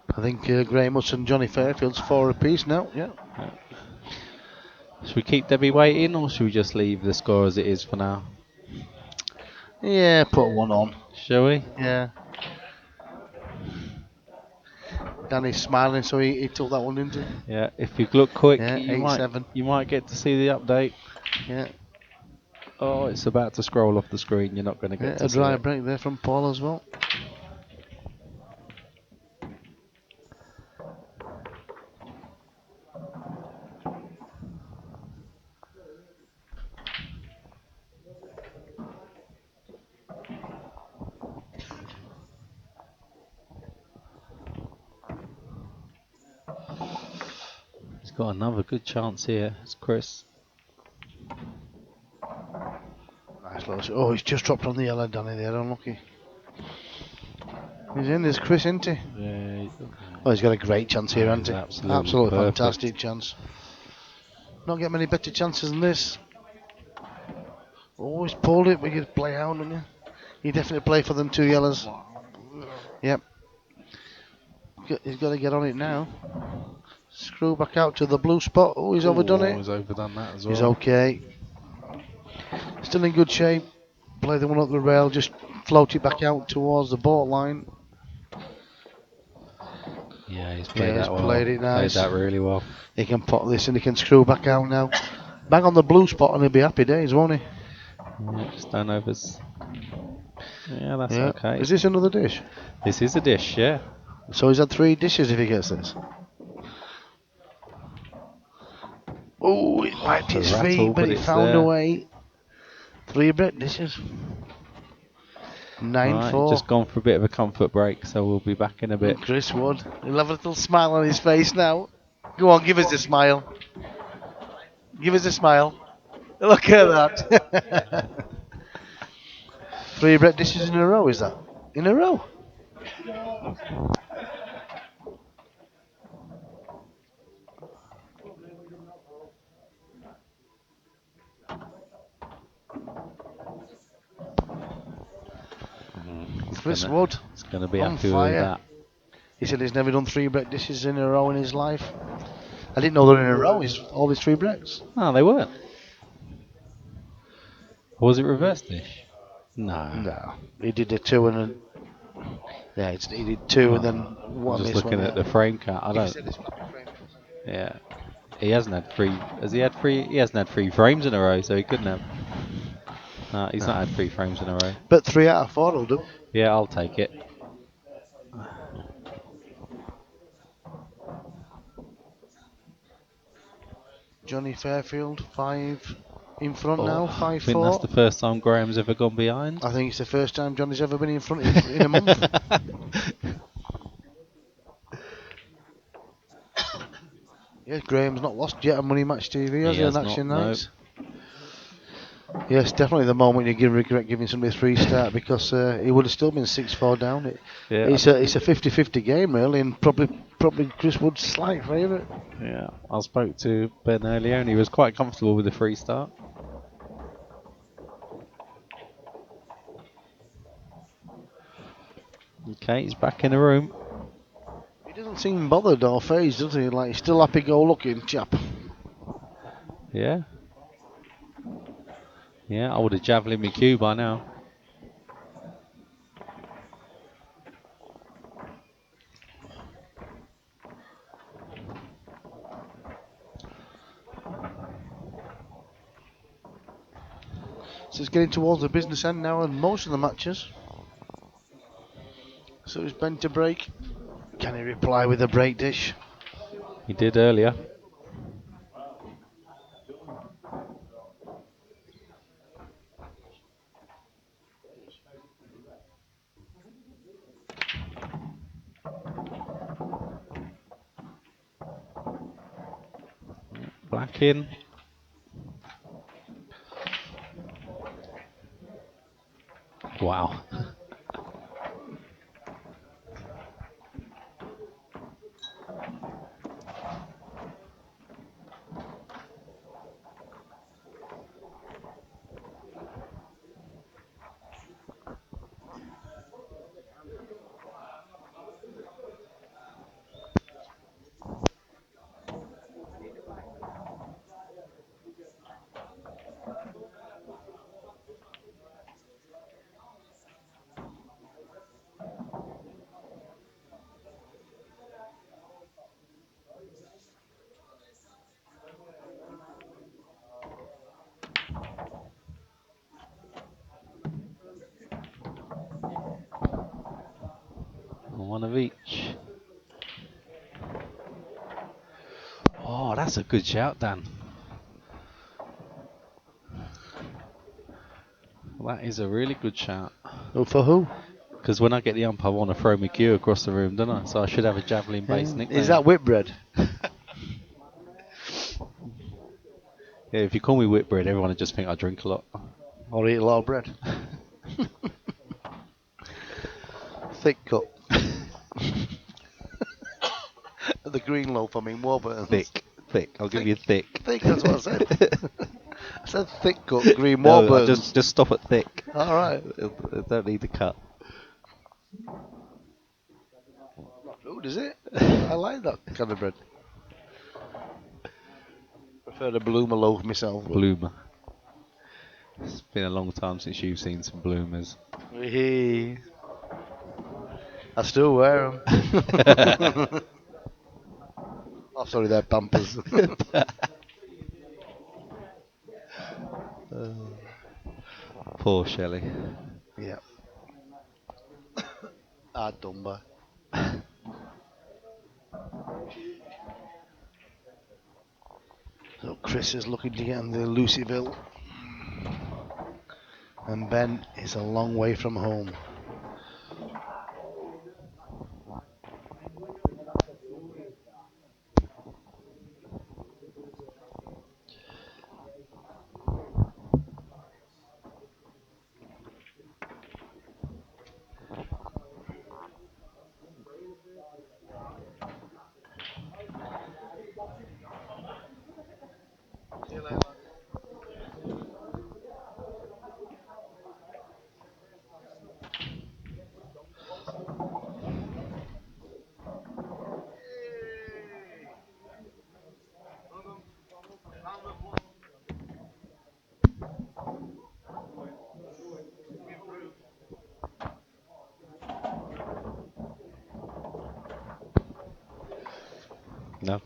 I think Graham Hudson and Johnny Fairfield's 4 apiece now. Yeah. Should we keep Debbie waiting or should we just leave the score as it is for now? Yeah, put one on. Shall we? Yeah. Danny's smiling, so he took that one, didn't he? Yeah, if you look quick, Yeah, you might get to see the update. Yeah. Oh, it's about to scroll off the screen. You're not going to get to a see dry it. break there from Paul as well. He's got another good chance here. It's Chris. Nice little shot. Oh, he's just dropped on the yellow, Danny there, unlucky. He's in, there's Chris, isn't he? Yeah. Oh, he's got a great chance here, hasn't he? Absolutely perfect. Fantastic chance. Not get many better chances than this. Oh, he's pulled it, but he could play out, wouldn't you? He definitely play for them 2 yellows. Yep. He's got to get on it now. Screw back out to the blue spot. Oh, he's overdone it. He's overdone that as well. He's okay. Still in good shape. Play the one up the rail, just float it back out towards the boat line. Yeah, he's played that well. Played it nice. Played that really well. He can pop this and he can screw back out now. Bang on the blue spot and he'll be happy days, won't he? Yeah, just down overs. Yeah, that's okay. Is this another dish? This is a dish, yeah. So he's had 3 dishes if he gets this. Oh, it wiped his feet, but he found a way. 3 break dishes. 9-4. Just gone for a bit of a comfort break, so we'll be back in a bit. Chris Wood. He'll have a little smile on his face now. Go on, give us a smile. Give us a smile. Look at that. 3 break dishes in a row, is that? In a row? Chris Wood. He's going to be on happy fire. with that. He said he's never done 3 break dishes in a row in his life. I didn't know they're in a row. All these 3 breaks. No, they weren't. Was it reverse dish? No. He did a 2 and a... Yeah, he did 2 and then one. I'm just looking at the frame count. I don't... Yeah. He hasn't had 3... Has he had 3? He hasn't had 3 frames in a row, so he couldn't have. No, he's not had 3 frames in a row. But 3 out of 4 will do. Yeah, I'll take it. Johnny Fairfield, 5 in front now, 5-4. I think that's the first time Graham's ever gone behind. I think it's the first time Johnny's ever been in front in a month. Yeah, Graham's not lost yet on Money Match TV, has he, on Action Nights? Yes, definitely the moment you regret giving somebody a 3-star because he would have still been 6-4 down. Yeah, It's a 50-50 game really, and probably Chris Wood's slight favourite. yeah. I spoke to Ben earlier, and he was quite comfortable with the free start. Okay, he's back in the room. He doesn't seem bothered or phased, does he? Like he's still happy-go-lucky chap. Yeah. Yeah, I would have javelin my cue by now. So it's getting towards the business end now, and most of the matches. So it's Ben to break. Can he reply with a break dish? He did earlier. Black in. Wow. One of each. Oh, that's a good shout, Dan. That is a really good shout. Oh, for who? Because when I get the ump, I want to throw my cue across the room, don't I? So I should have a javelin-based nickname. Is that Whitbread? Yeah, if you call me Whitbread, everyone would just think I drink a lot. Or eat a lot of bread? Thick cut. The green loaf, I mean Warburton's. Thick. I'll give you thick. Thick, that's what I said. I said thick cut, green No, Warburton's. just stop at thick. Alright. I don't need to cut. Not rude, is it? I like that kind of bread. Prefer the bloomer loaf myself. Bloomer. It's been a long time since you've seen some bloomers. Wee. I still wear them. Oh, sorry, they're Pampers. Poor Shelley. Yeah. Hard done by. So Chris is looking to get on the Lucyville. And Ben is a long way from home. No.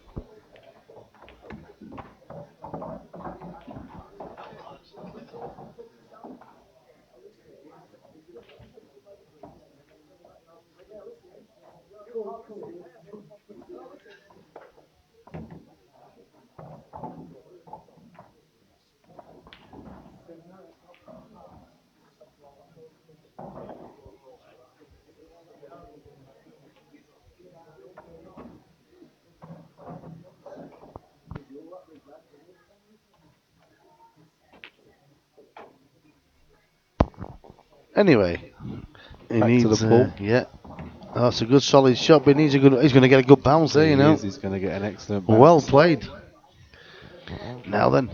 Anyway, he Back to the needs, pool. yeah. Oh, that's a good solid shot, but he needs a good. He's going to get a good bounce there, you He know. is. He's going to get an excellent Well bounce. played. Now then,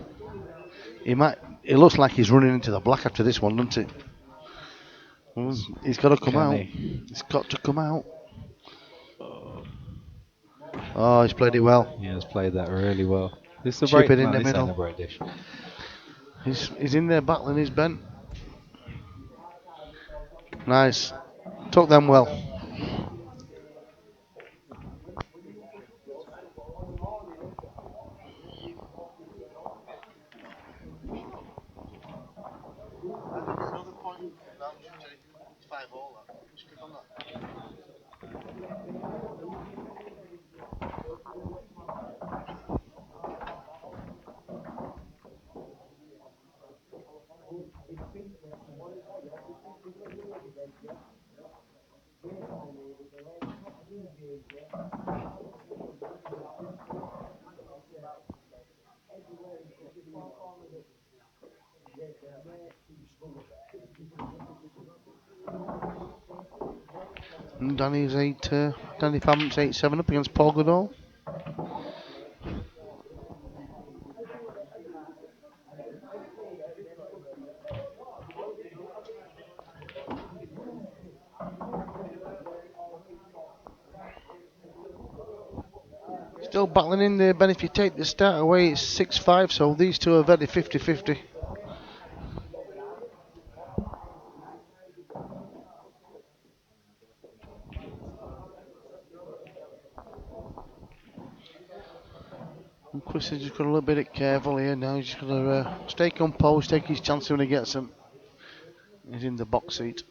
he might. It looks like he's running into the black after this one, doesn't it? He's got to come Can out. he? He's got to come out. Oh, he's played it well. He has played that really well. This is a Chip break. it in No, the this ain't a middle. break dish. He's in there battling his bent. Nice. Took them well. And Danny's Danny Pamment's 8-7 up against Paul Goodall. Still battling in there, Ben. If you take the start away, it's 6-5, so these two are very 50-50. And Chris has just got a little bit careful here now. He's just got to stay composed, take his chance when he gets them. He's in the box seat.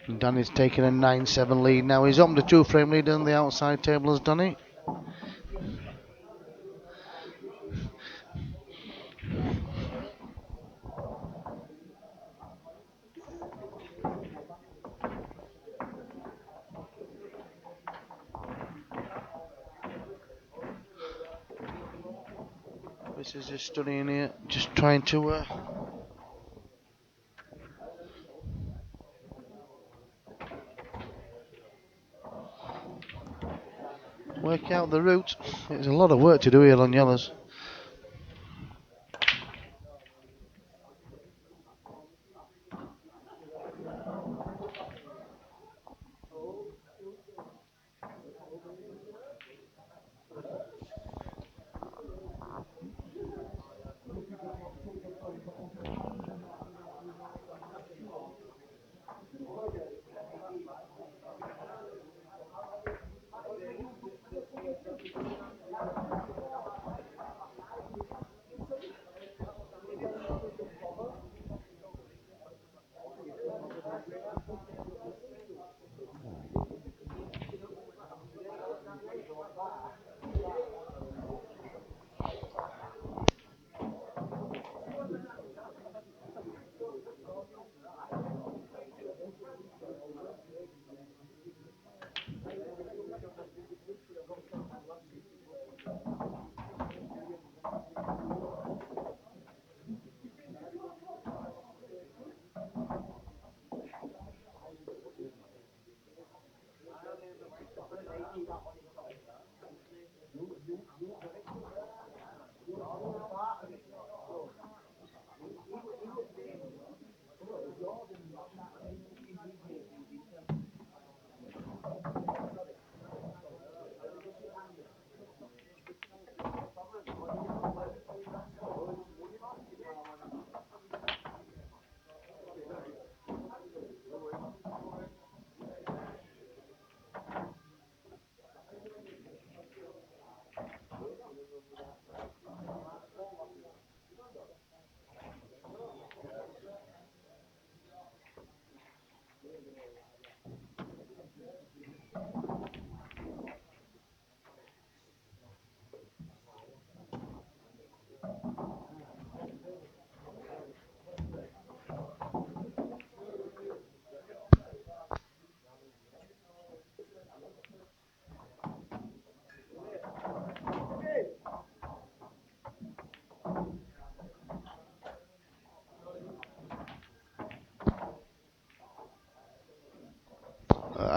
And Danny's taking a 9-7 lead now. He's on the 2-frame lead on the outside table, has Danny. This is just studying here, just trying to work out the route. There's a lot of work to do here on yellows.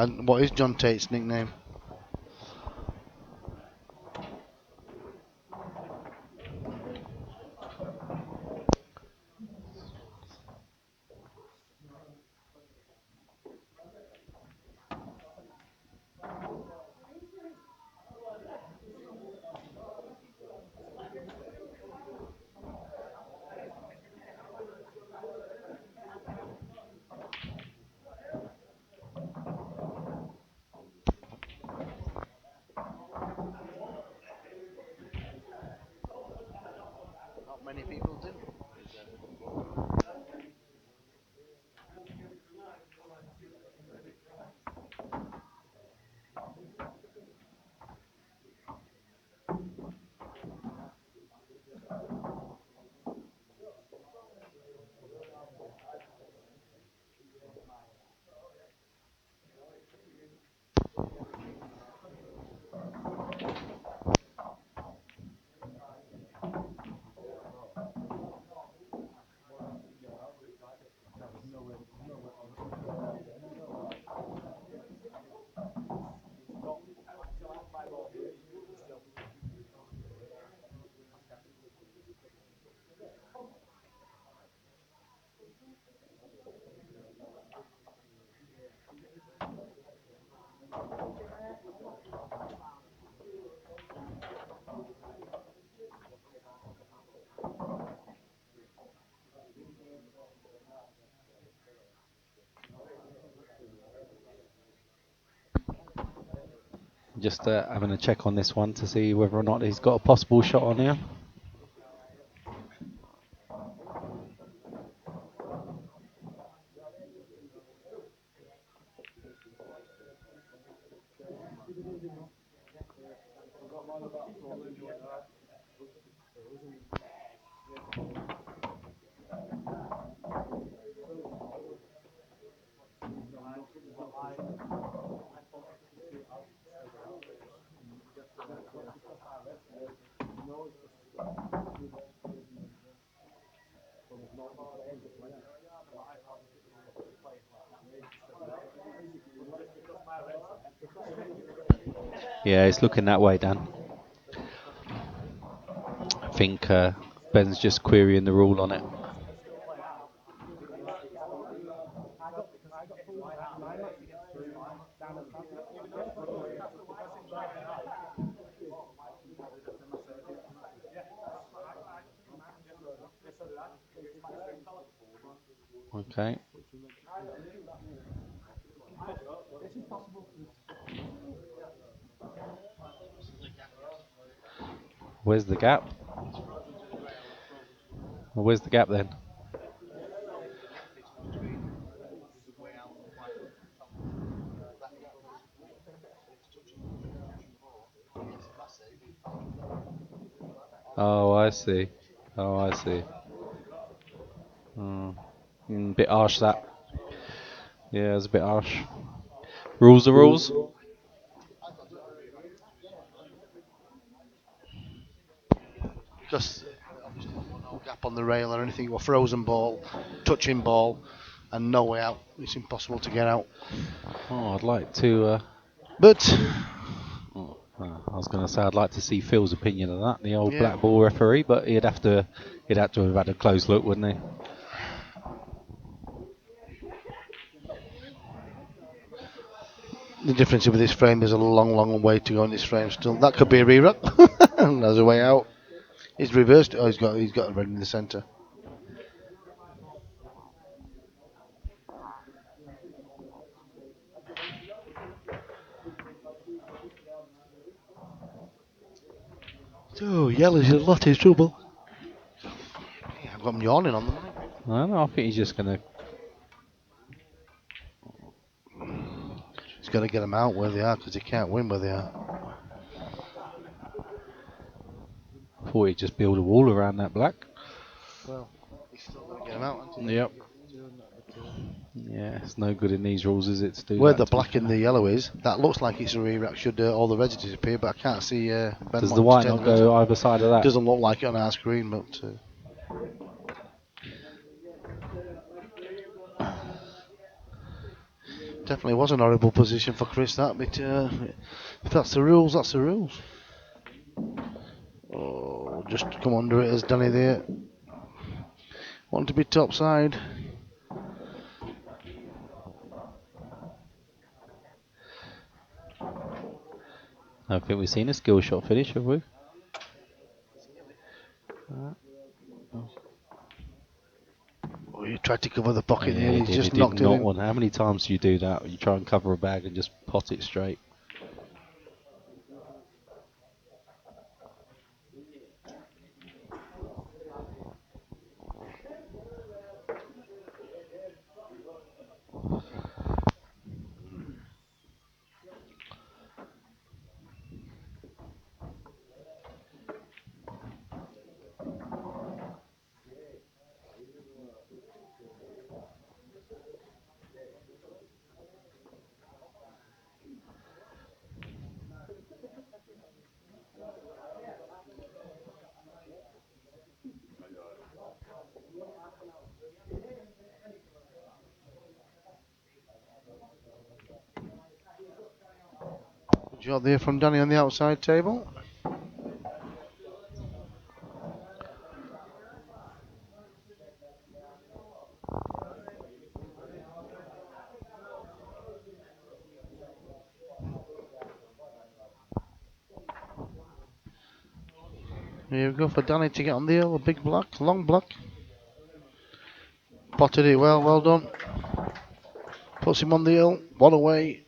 And what is John Tate's nickname? Not many people do. Just having a check on this one to see whether or not he's got a possible shot on here. Yeah, it's looking that way, Dan. I think Ben's just querying the rule on it. Okay. Where's the gap? Well, where's the gap then? Oh, I see. Oh, I see. Bit harsh that. Yeah, it's a bit harsh. Rules are rules. Because obviously you've got no gap on the rail or anything. You've got frozen ball, touching ball, and no way out. It's impossible to get out. Oh, I'd like to. But I was going to say I'd like to see Phil's opinion of that, the old yeah, black ball referee, but he'd have to have had a close look, wouldn't he? the difference with this frame, there's a long way to go in this frame still. That could be a re-run. There's a way out. He's reversed it. Oh, he's got it right in the centre. So yellow's in a lot of trouble. Yeah, I've got him yawning on them. I think he's just going to. He's got to get them out where they are because he can't win where they are. Thought he'd just build a wall around that black. Well, he's still got to get them out, hasn't he? Yep. Yeah, it's no good in these rules, is it? To do Where that, the black and the yellow is, that looks like it's a re-rack. Should all the reds disappear, but I can't see Ben. Does the white not go either side of that? Doesn't look like it on our screen, but. Definitely was an horrible position for Chris, that, but if that's the rules, that's the rules. Oh, just come under it as Danny there. Want to be topside. I don't think we've seen a skill shot finish, have we? Oh, he tried to cover the pocket Yeah, there, he he's did. just He did knocked it not in. want. How many times do you do that? You try and cover a bag and just pot it straight. Good job there from Danny on the outside table. Here we go for Danny to get on the hill, a big block, long block. Potted it well done. Puts him on the hill, one away.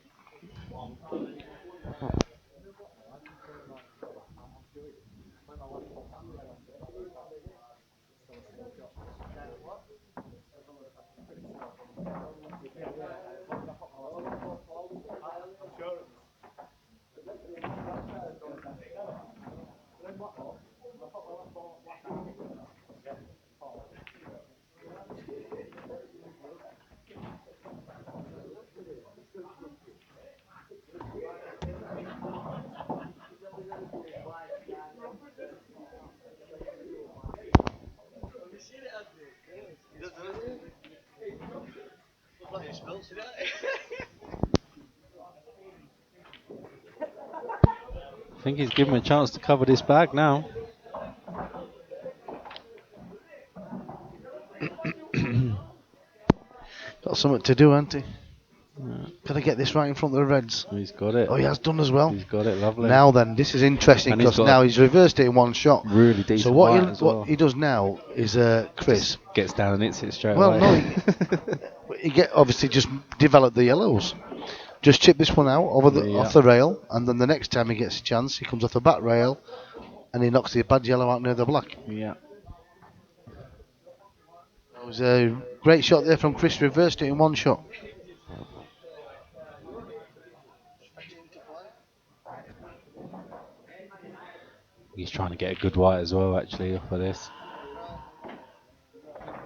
I think he's given him a chance to cover this bag now. Got something to do, hasn't he? Gotta get this right in front of the Reds. He's got it. Oh, he has done as well. He's got it, lovely. Now then, this is interesting And he's because got now he's reversed it in one shot. Really decent. So white as well. what he does now is Chris Just gets down and hits it straight well, away. no, he get obviously just develop the yellows. Just chip this one out off the rail, and then the next time he gets a chance, he comes off the back rail, and he knocks the bad yellow out near the black. Yeah. It was a great shot there from Chris. Reversed it in one shot. He's trying to get a good white as well, actually, for this.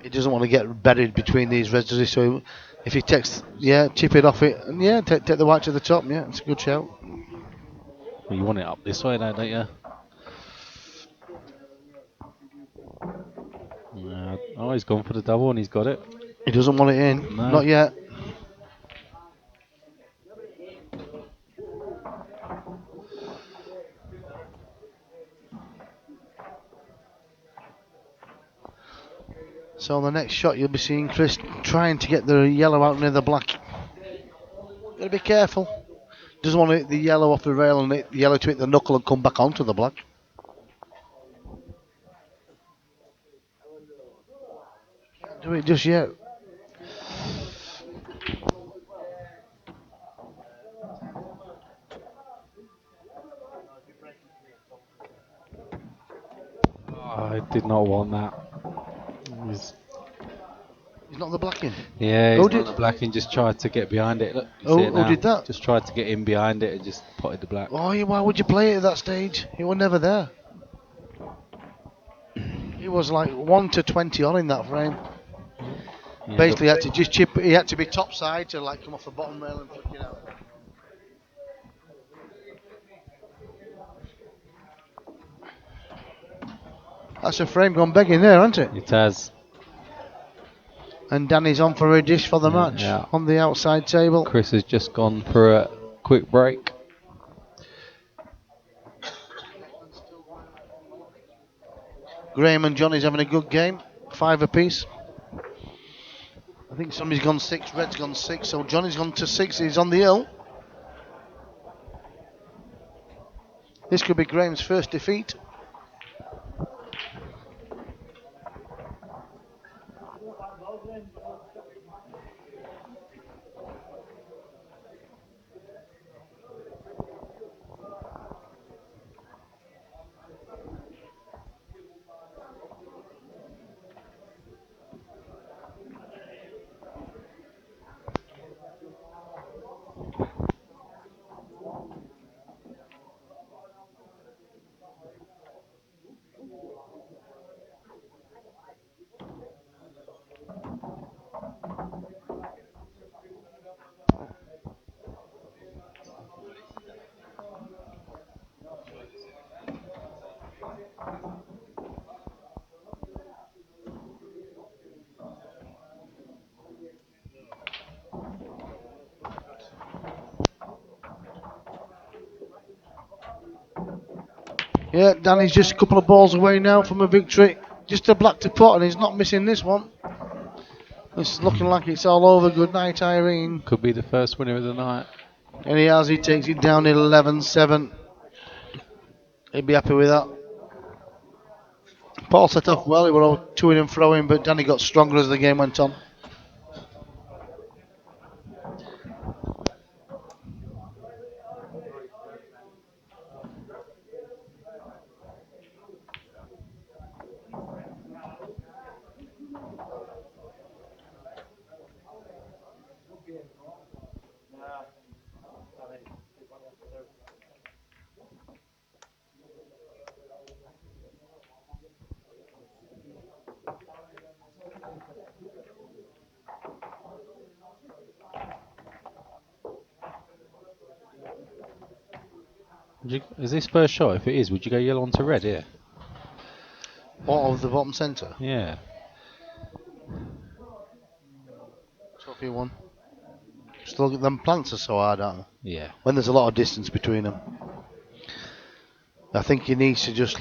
He doesn't want to get buried between these reds, does he? So if he takes, chip it off it, and take the white to the top. Yeah, it's a good shout. Well, you want it up this way now, don't you? Oh, he's gone for the double and he's got it. He doesn't want it in. No. Not yet. So on the next shot, you'll be seeing Chris trying to get the yellow out near the black. Gotta be careful. Doesn't want to hit the yellow off the rail and hit the yellow to hit the knuckle and come back onto the black. Can't do it just yet. Oh, I did not want that. He's not the black in. Yeah, he's not the black in, just tried to get behind it. Look, you see it now. Did that? Just tried to get in behind it and just potted the black. Oh, why would you play it at that stage? He was never there. He was like 1 to 20 on in that frame. Yeah, Basically, had to just chip. He had to be top side to like come off the bottom rail and flick it out. That's a frame gone begging there, hasn't it? It has. And Danny's on for a dish for the Yeah, match yeah. on the outside table. Chris has just gone for a quick break. Graham and Johnny's having a good game. 5 apiece. I think somebody's gone 6, Red's gone 6, so Johnny's gone to 6, he's on the hill. This could be Graham's first defeat. Yeah, Danny's just a couple of balls away now from a victory. Just a black to pot, and he's not missing this one. It's looking like it's all over. Good night, Irene. Could be the first winner of the night. And he takes it down 11-7. He'd be happy with that. Paul set off well, he were all to-ing and throwing, but Danny got stronger as the game went on. Is this first shot? If it is, would you go yellow onto red here? What of the bottom centre? Yeah. Trophy one. Still, them plants are so hard, aren't they? Yeah. When there's a lot of distance between them. I think he needs to just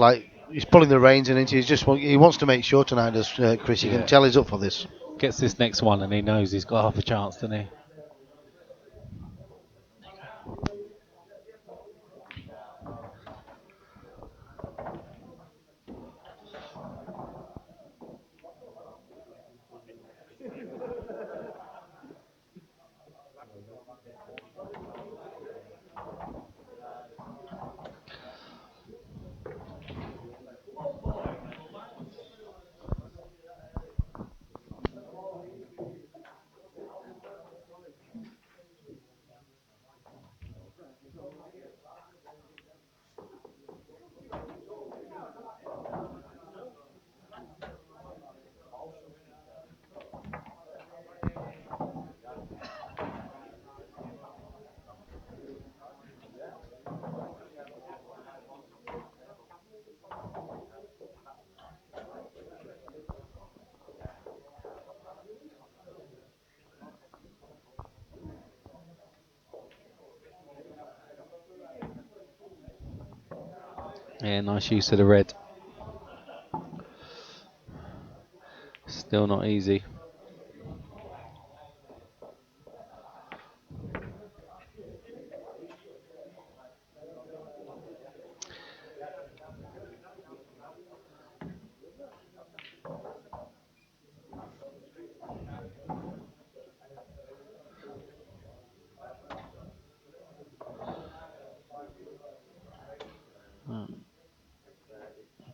he's pulling the reins in it. He wants to make sure tonight, does Chris? You can tell he's up for this. Gets this next one and he knows he's got half a chance, doesn't he? Yeah, nice use of the red. Still not easy.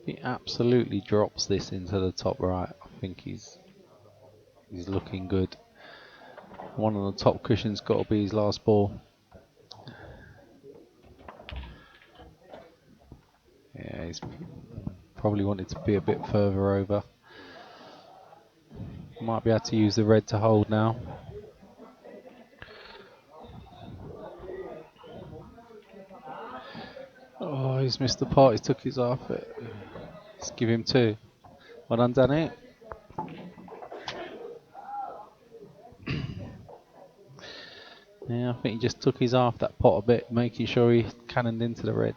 If he absolutely drops this into the top right, I think he's looking good. One on the top cushion's got to be his last ball. Yeah, he's probably wanted to be a bit further over. Might be able to use the red to hold now. Oh, he's missed the part. He took his off it. Let's give him 2. Well done, Danny. Yeah, I think he just took his eye off that pot a bit, making sure he cannoned into the red.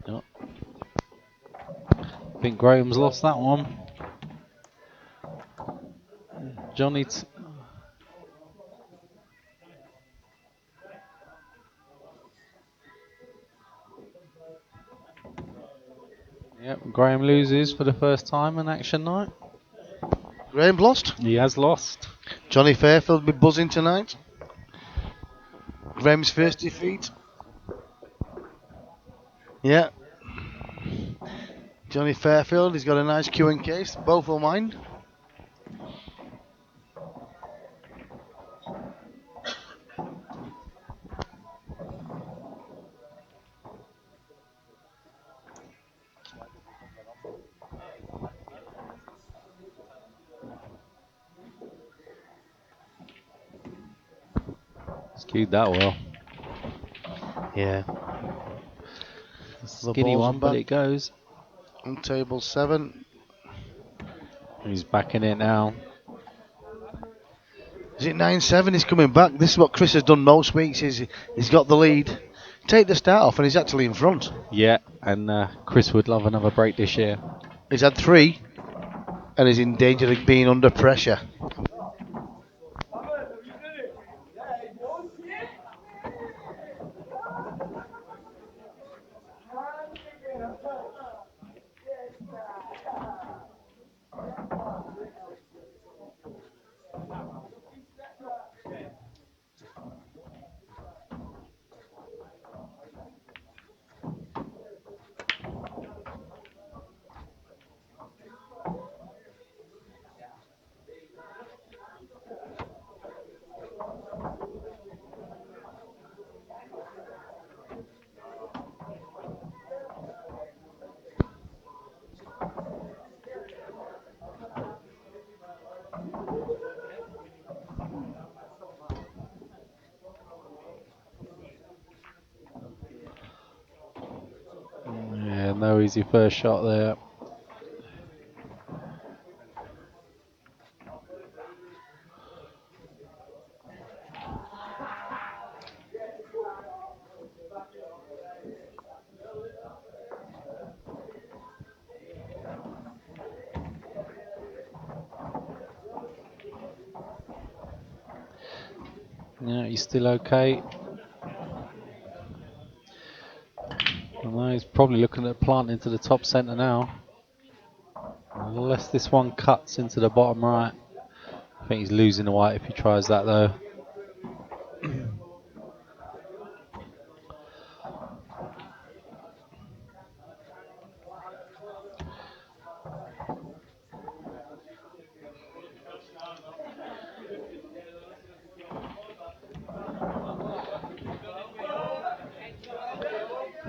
Yep. I think Graham's lost that one. Johnny. Yep, Graham loses for the first time in action night. Graham lost. He has lost. Johnny Fairfield will be buzzing tonight. Graham's first defeat. Yeah. Johnny Fairfield, he's got a nice queuing case. Both will mind. Skewed that well. Yeah. Skinny one, but it goes. On table 7. He's back in it now. Is it 9-7? He's coming back. This is what Chris has done most weeks. He's got the lead. Take the start off and he's actually in front. Yeah, and Chris would love another break this year. He's had 3 and he's in danger of being under pressure. Yeah, no easy first shot there. Yeah, he's still okay. Although he's probably looking at planting to the top centre now. Unless this one cuts into the bottom right. I think he's losing the white if he tries that though.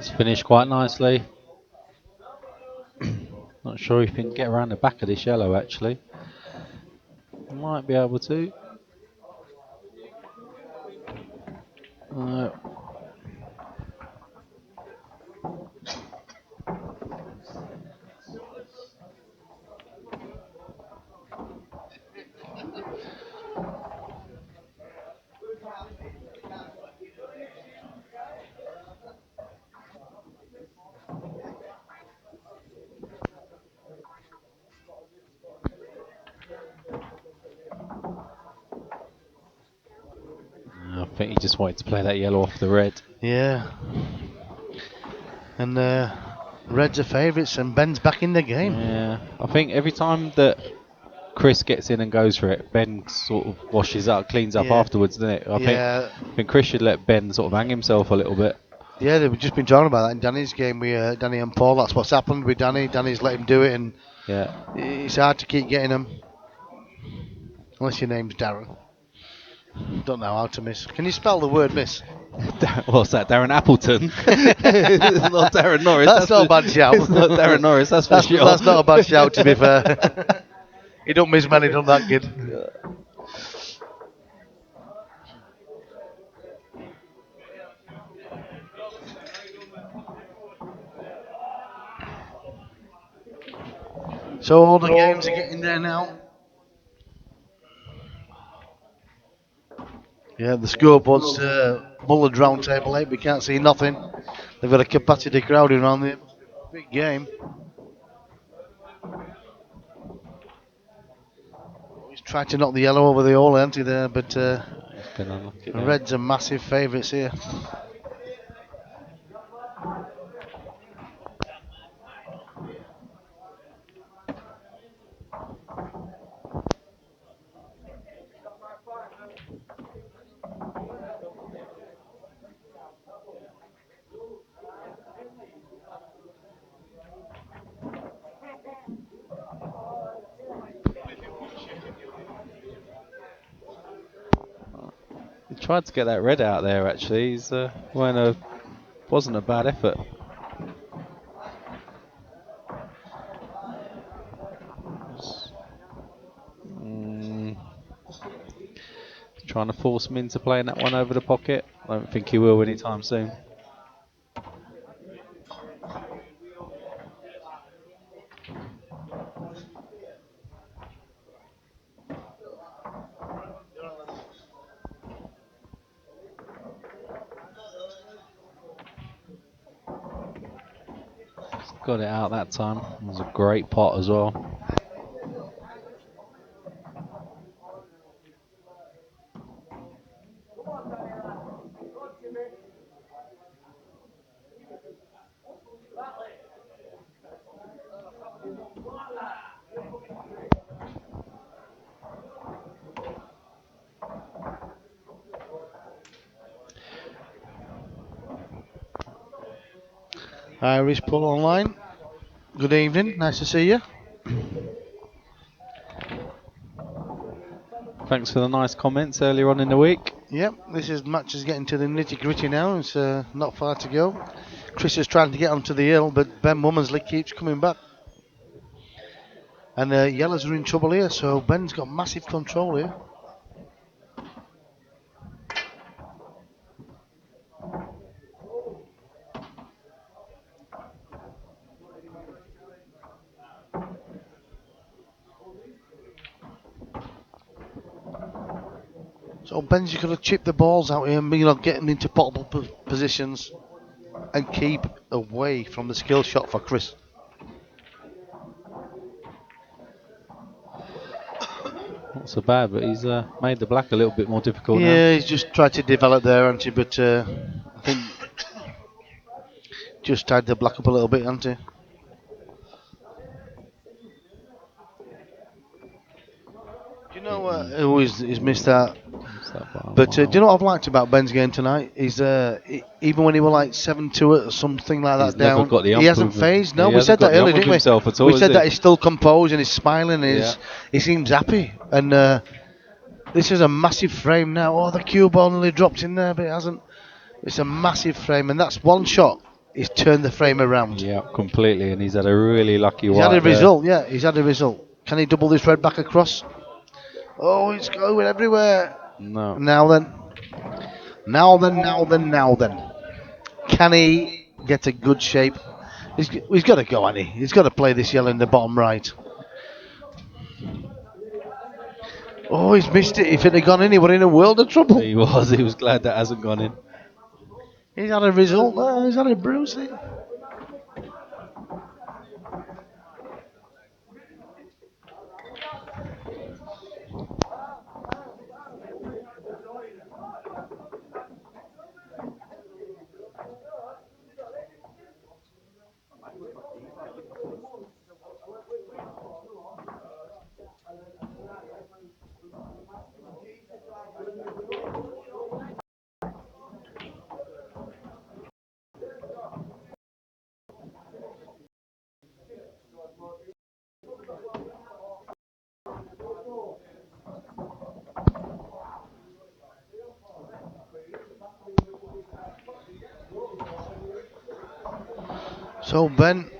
It's finished quite nicely. Not sure if he can get around the back of this yellow actually. Might be able to. I think he just wanted to play that yellow off the red. Yeah. And Reds are favourites, and Ben's back in the game. Yeah, I think every time that Chris gets in and goes for it, Ben sort of washes up, cleans up afterwards, doesn't it? I think Chris should let Ben sort of hang himself a little bit. Yeah, they've just been talking about that in Danny's game with Danny and Paul. That's what's happened with Danny. Danny's let him do it, and it's hard to keep getting him. Unless your name's Darren. Don't know how to miss. Can you spell the word miss? What's that? Darren Appleton? It's not Darren Norris. That's not a bad shout. It's not Darren Norris, that's for sure. That's not a bad shout, to be fair. He don't miss many, don't that kid. So all the games are getting there now. Yeah, the scoreboard's bulleted round table 8. We can't see nothing. They've got a capacity crowd around the big game. He's tried to knock the yellow over the hole, hasn't he, there? But the Reds are massive favourites here. He tried to get that red out there actually. He's wasn't a bad effort. Trying to force him into playing that one over the pocket. I don't think he will anytime soon. Got it out that time. It was a great pot as well. Irish Pull Online. Good evening, nice to see you. Thanks for the nice comments earlier on in the week. Yep, match is getting to the nitty gritty now. It's not far to go. Chris is trying to get onto the hill, but Ben Womersley keeps coming back. And Yellows are in trouble here, so Ben's got massive control here. So Ben's just got to chip the balls out here, getting into potable positions and keep away from the skill shot for Chris. Not so bad, but he's made the black a little bit more difficult now. Yeah, he's just tried to develop there, hasn't he? But I think just tied the black up a little bit, hasn't he? Do you know who he's missed that? But do you know what I've liked about Ben's game tonight? Is even when he was like 7-2 or something like that down, he hasn't phased. No, we said that earlier, didn't we? We said that he's still composed and he's smiling and he seems happy. And this is a massive frame now. Oh, the cue ball nearly dropped in there, but it hasn't. It's a massive frame, and that's one shot he's turned the frame around. Yeah, completely, and he's had a really lucky He's had a white there. result, yeah, he's had a result. Can he double this red back across? Oh, it's going everywhere. No. Now then. Now then. Can he get a good shape? He's got to go, hasn't he? He's got to play this yellow in the bottom right. Oh, he's missed it. If it had gone in, he would in a world of trouble. He was glad that hasn't gone in. He's had a result there. He's had a bruise there. So Ben,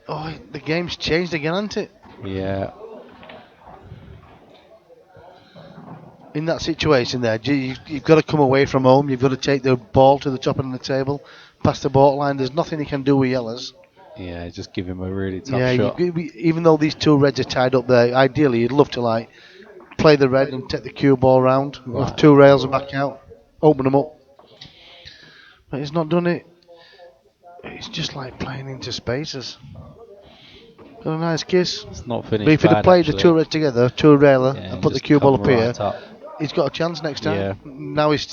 the game's changed again, hasn't it? Yeah. In that situation there, you've got to come away from home. You've got to take the ball to the top end of the table, past the ball line. There's nothing he can do with yellows. Yeah, just give him a really tough Yeah, shot. even though these two reds are tied up there, ideally you'd love to play the red and take the cue ball round with Right. two rails and back out, open them up. But he's not done it. It's just like playing into spaces. Got a nice kiss. It's not But finished if he'd have bad, played the actually. two reds together, two railer, Yeah, and and put the just cue ball come up here, right up. he's got a chance next time. Yeah. Now he's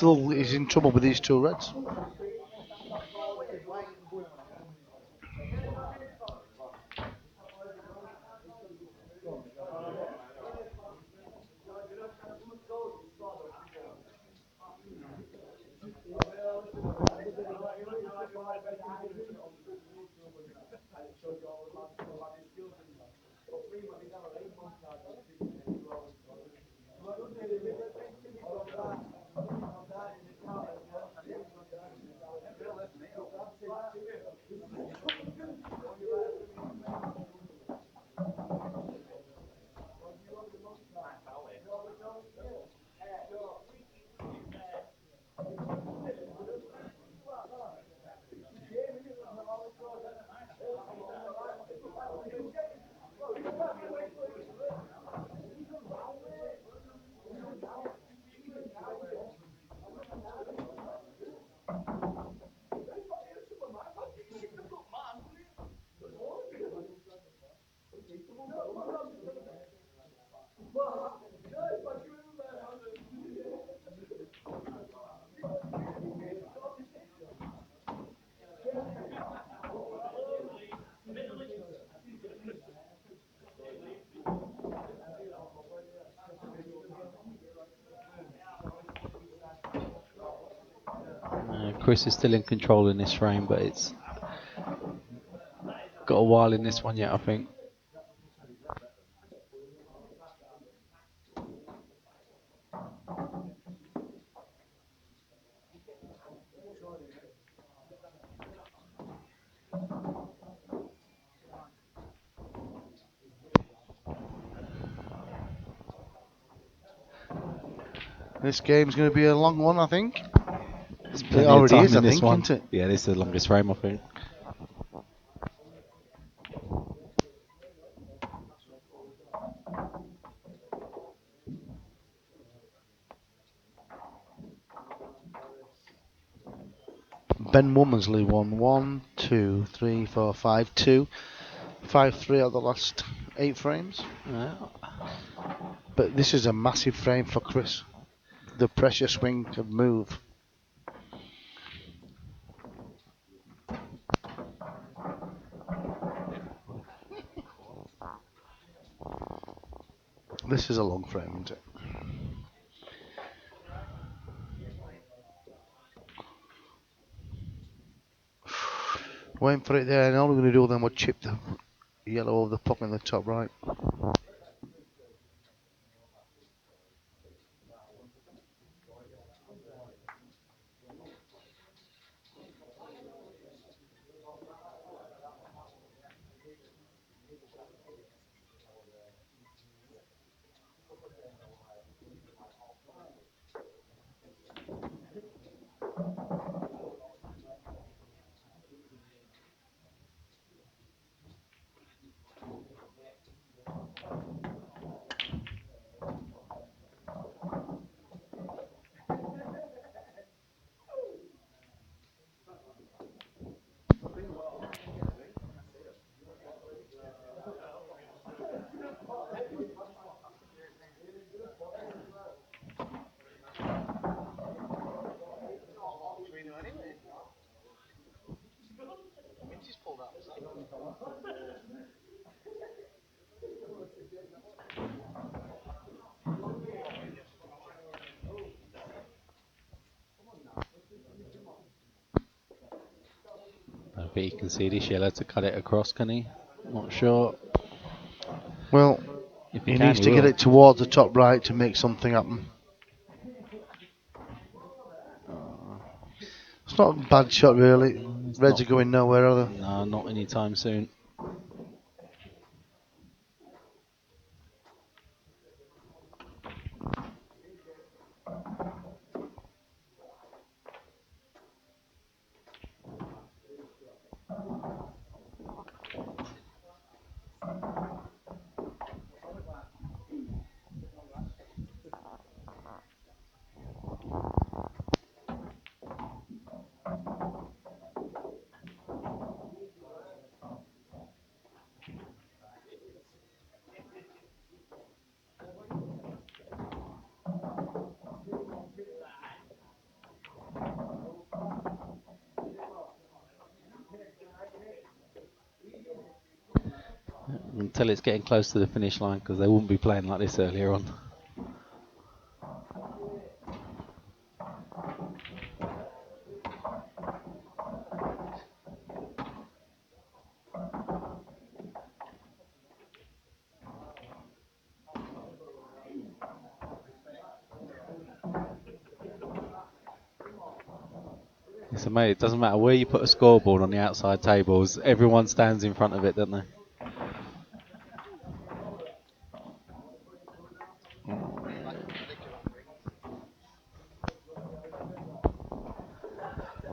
in trouble with these two reds. Chris is still in control in this frame, but it's got a while in this one yet, I think. This game's going to be a long one, I think. There's It plenty of already time is, I in this think, one. isn't it? Yeah, this is the longest frame, I think. Ben Womersley won 1, 2, 3, 4, 5, 2. 5-3 out of the last 8 frames. But this is a massive frame for Chris. The pressure swing could move. This is a long frame, isn't it? Waiting for it there, and all we're going to do then will chip the yellow over the puck in the top right. But he can see this yellow to cut it across, can he? Not sure. Well, If he he can, needs he to get will. it towards the top right to make something happen. It's not a bad shot, really. It's Reds not, are going nowhere, are they? no, not anytime soon. Until it's getting close to the finish line, because they wouldn't be playing like this earlier on. It's amazing. It doesn't matter where you put a scoreboard on the outside tables, everyone stands in front of it, don't they?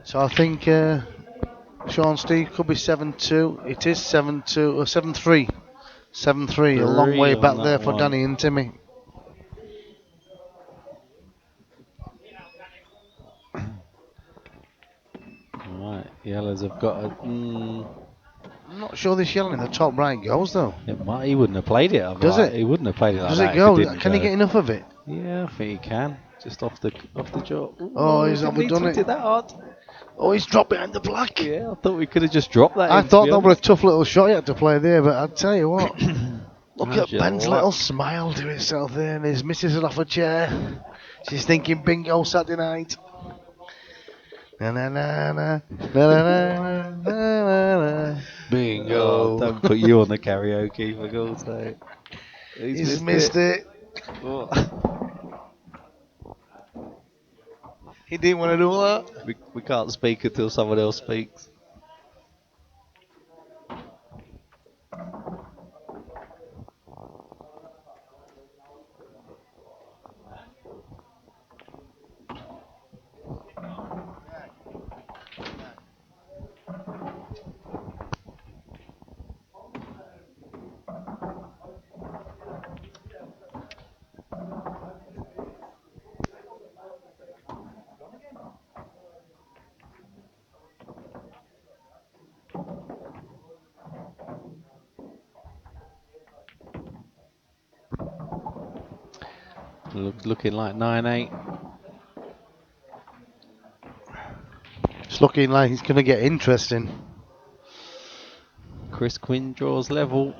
So I think Shaun Steve could be 7-2. It is 7-2 or 7-3. 7-3. A long way 3 on back that there for one. Danny and Timmy. Right, yellows have got a. I'm not sure this yellow in the top right goes though. He wouldn't have played it Does otherwise. it? He wouldn't have played it like Does it that if it go? didn't Can go. he get enough of it? Yeah, I think he can. Just off the jaw. Oh, he's didn't need to overdone hit it. that hard. Oh, he's dropped behind the black. Yeah, I thought we could have just dropped that. I in, to thought be that was a honest. tough little shot he had to play there, but I'll tell you what. Look How's at your Ben's luck? little smile to himself there, and his missus is off a chair. She's thinking bingo Saturday night. Na na na na na na na na na. Bingo. Oh, don't put you on the karaoke for God's sake. He's missed it. Oh. He didn't want to do that. We can't speak until someone else speaks. Looking like 9-8. It's looking like it's going to get interesting. Chris Quinn draws level.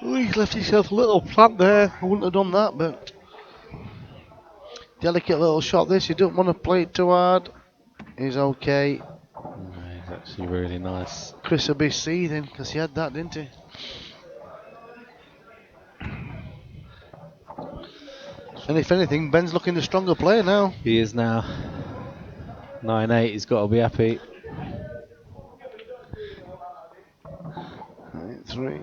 Oh, he's left himself a little plant there. I wouldn't have done that, but delicate little shot this. You don't want to play it too hard. He's okay. It's actually really nice. Chris will be seething because he had that, didn't he? And if anything, Ben's looking the stronger player now. He is now 9-8. He's got to be happy. 3.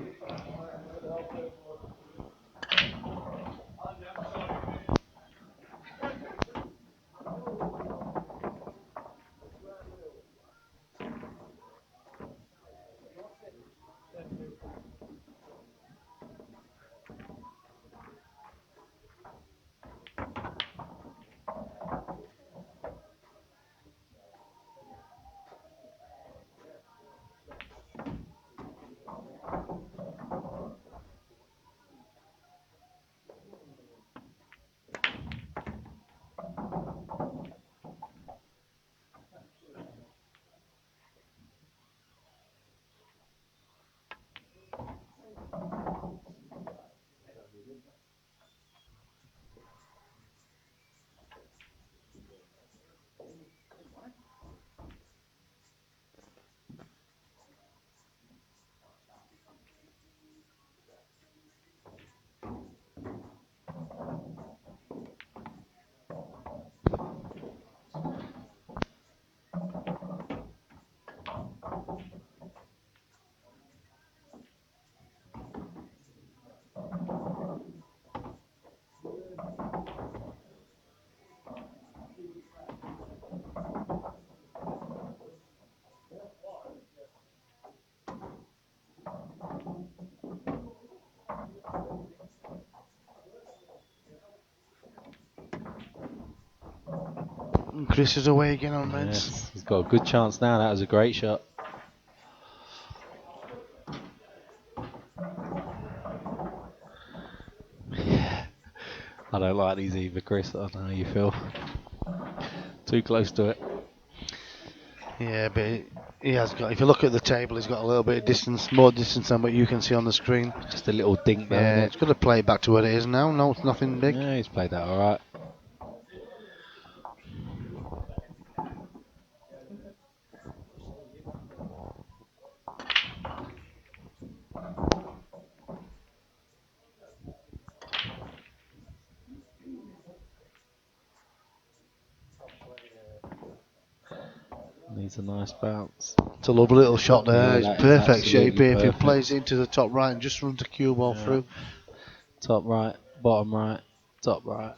Chris is away again on meds. Yes, he's got a good chance now. That was a great shot. I don't like these either, Chris. I don't know how you feel. Too close to it. Yeah, but he has got. If you look at the table, he's got a little bit of distance, more distance than what you can see on the screen. Just a little dink, though, Yeah, innit? it's got to play it back to where it is now. No, it's nothing big. Yeah, he's played that all right. Needs a nice bounce. It's a lovely little shot there. Yeah, It's that is perfect shape absolutely here. If he perfect. plays it into the top right and just runs the cue ball Yeah. through. Top right, bottom right, top right.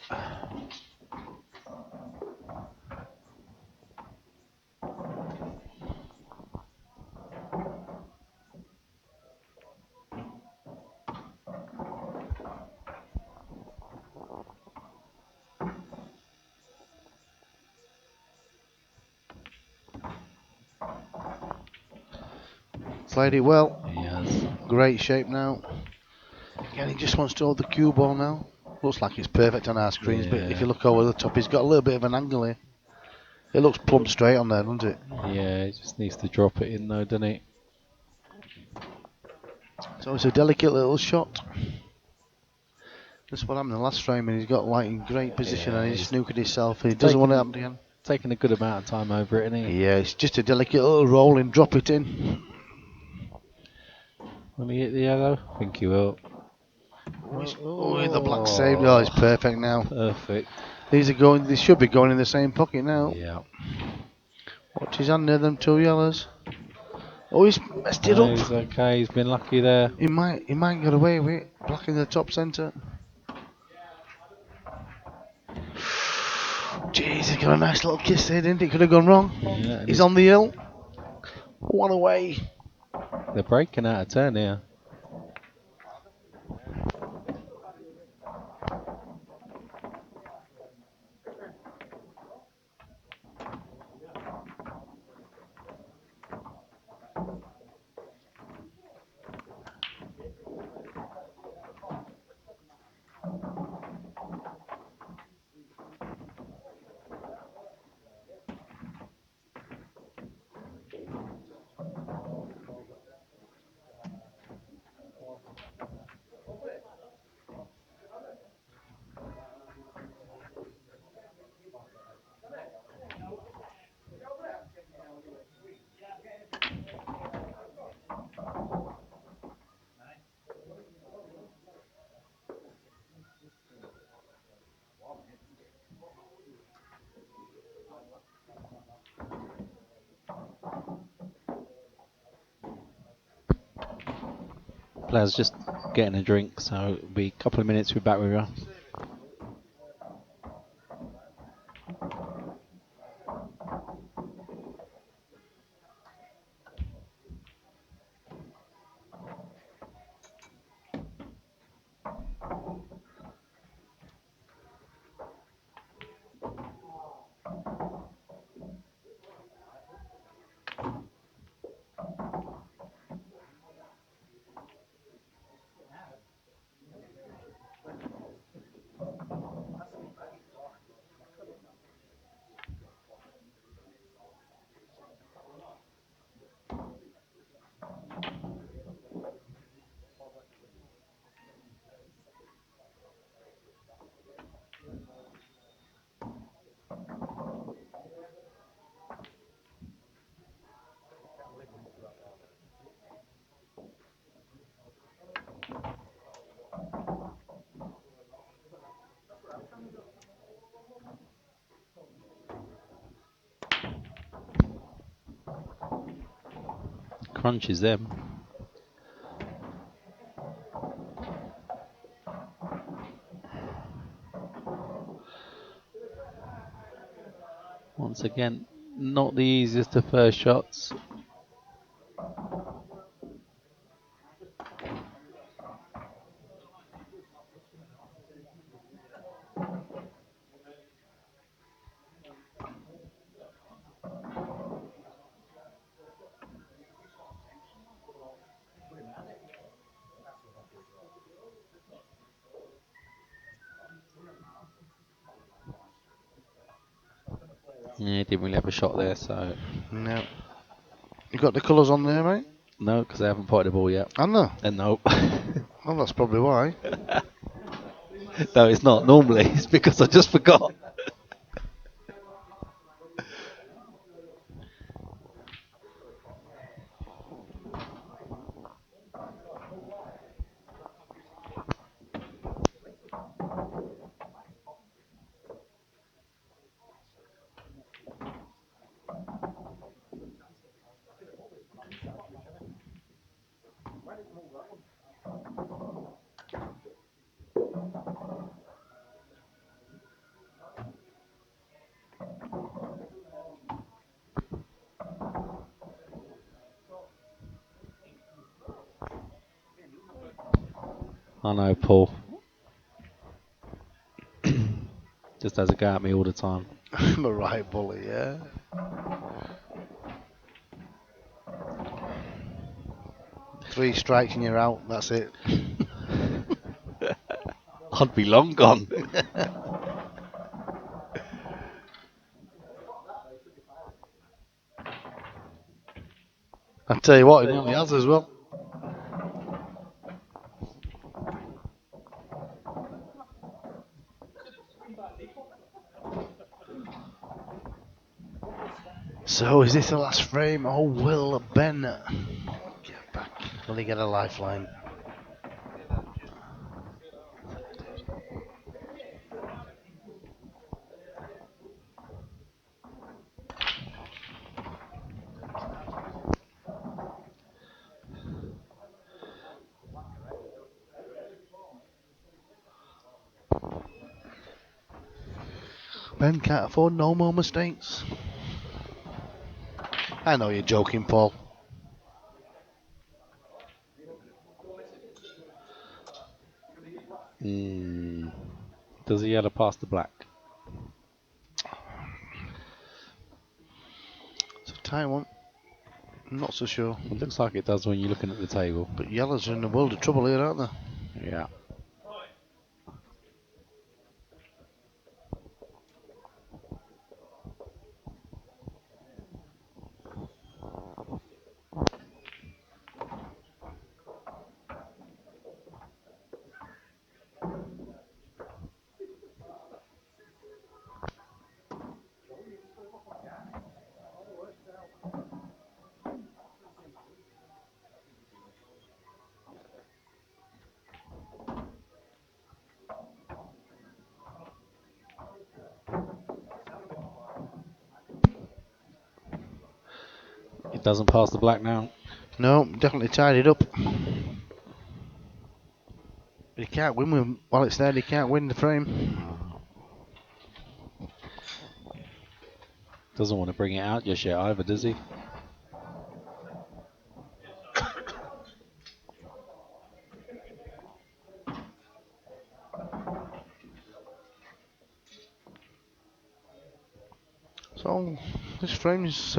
Played it well. He has. Great shape now. Again, he just wants to hold the cue ball now. Looks like it's perfect on our screens, but if Yeah. you look over the top, he's got a little bit of an angle here. It looks plumb straight on there, doesn't it? Yeah, he just needs to drop it in though, doesn't he? So it's a delicate little shot. That's what happened in the last frame, and he's got like in great position, Yeah, and he's he's snookered himself, and he doesn't want it to happen again. Taking a good amount of time over it, isn't he? Yeah, it's just a delicate little roll and drop it in. Will he hit the yellow? I think he will. Oh, the black saved. Oh, it's perfect now. Perfect. These are going. They should be going in the same pocket now. Yeah. Watch his hand near them two yellows. Oh, he's messed it No, up. he's okay. He's been lucky there. He might get away with it. Black in the top centre. Jeez, he's got a nice little kiss there, didn't he? Could have gone wrong. Yeah, He's on the hill. One away. they're breaking out of turn here. Players just getting a drink, so it'll be a couple of minutes. We'll be back with you. Crunches them. Once again, not the easiest of first shots. Yeah, he didn't really have a shot there, so. No. You got the colours on there, mate? No, because they haven't potted the ball yet. I know. No. Well, that's probably why. No, it's not. Normally, it's because I just forgot. I know, Paul. Just has a go at me all the time. I'm a right bully, yeah. Three strikes and you're out, that's it. I'd be long gone. I tell you what, he nearly has as well. So, is this the last frame? Oh, will Ben get back? Will he get a lifeline? Ben can't afford no more mistakes. I know you're joking, Paul. Does he yellow past the black? It's a tight one. I'm not so sure. It looks like it does when you're looking at the table. But yellows are in a world of trouble here, aren't they? Yeah. It doesn't pass the black now. No, definitely tied it up. He can't win with while it's there. He can't win the frame. Doesn't want to bring it out just yet either, does he? So this frame's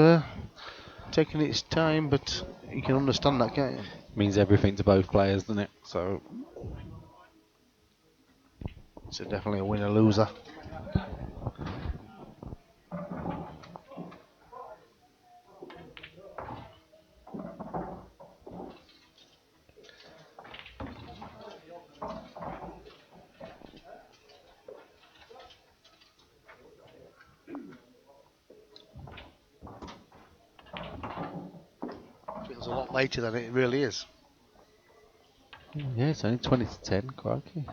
taking its time, but you can understand that, can't you? Means everything to both players, doesn't it? So It's definitely a winner-loser. Feels a lot later than it really is. yeah, it's only 20 to 10. Crikey.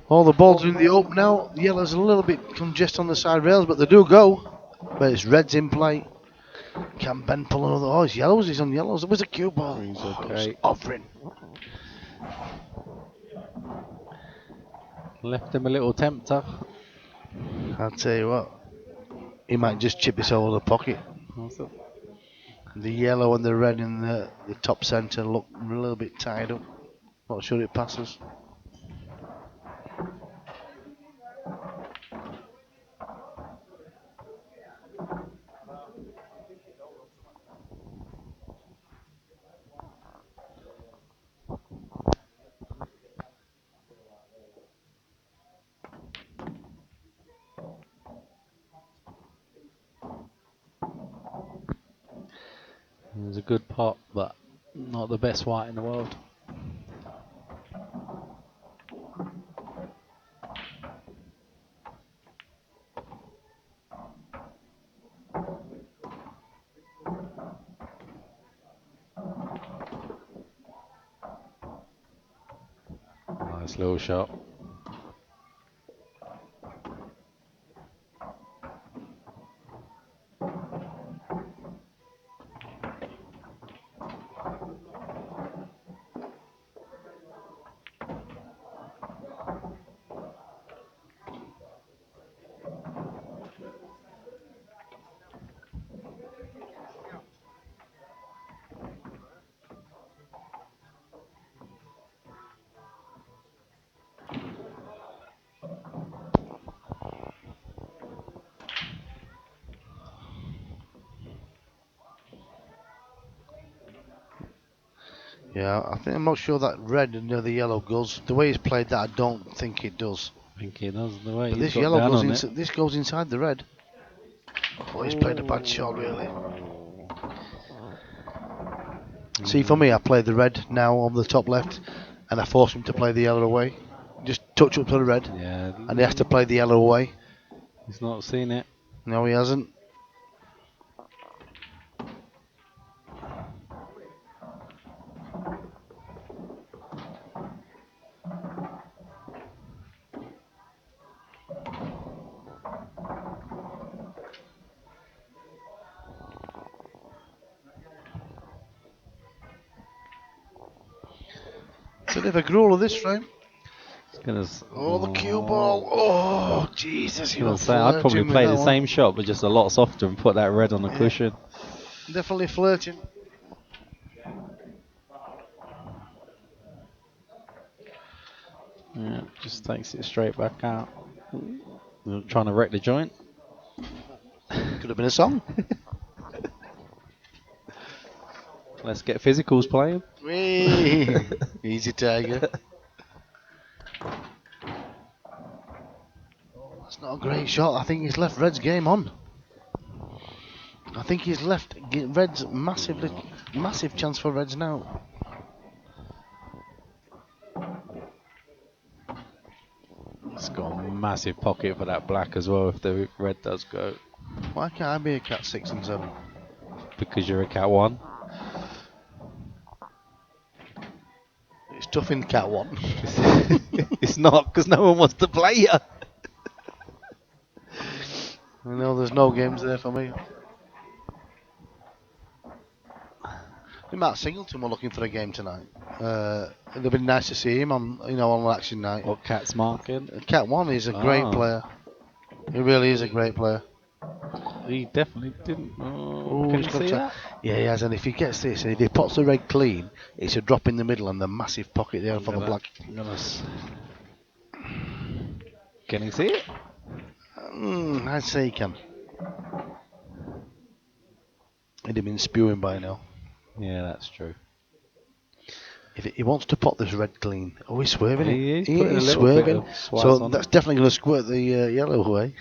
All the balls are in the open now. The yellow's a little bit congested on the side rails, but they do go. But it's red's in play. Can Ben pull another? Oh, it's yellows. He's on yellows. There was a cue ball. He's Oh, okay. it's offering. Left him a little tempter. I'll tell you what. He might just chip this over the pocket. The yellow and the red in the top centre look a little bit tied up. Not sure it passes. It was a good pot, but not the best white in the world. Nice little shot. Yeah, I'm not sure that red and the yellow goes. The way he's played that, I don't think it does. I think he does the way But he's this got yellow down goes on inside. This goes inside the red. Oh, he's played a bad shot, really. See, for me, I play the red now on the top left, and I force him to play the yellow away. Just touch up to the red, Yeah, and he has to play the yellow away. he's not seen it. No, he hasn't. Bit of a grueler this frame. Oh, the cue ball. Oh, Jesus. I was say, I'd probably play the same shot, but just a lot softer and put that red on the cushion. Definitely flirting. Yeah, just takes it straight back out. Trying to wreck the joint. Could have been a song. Let's get physicals playing. Whee! Easy, Tiger. That's not a great shot. I think he's left Red's game on. I think he's left Red's massive chance for Reds now. It's got a massive pocket for that black as well if the red does go. Why can't I be a cat 6 and 7? Because you're a cat 1. It's tough in cat 1. It's not, because no one wants to play you. I know there's no games there for me. Matt Singleton were looking for a game tonight. It'd been nice to see him on action night. What Cat's marking? Cat 1 is a great player. He really is a great player. He definitely didn't. Oh, Can you see that? Yeah, he has. And if he gets this, and if he puts the red clean, it's a drop in the middle and the massive pocket there for the black. Can he see it? I'd say he can. He'd have been spewing by now. Yeah, that's true. If he wants to pot this red clean, oh, he's swerving it. He's swerving. So that's definitely going to squirt the yellow away.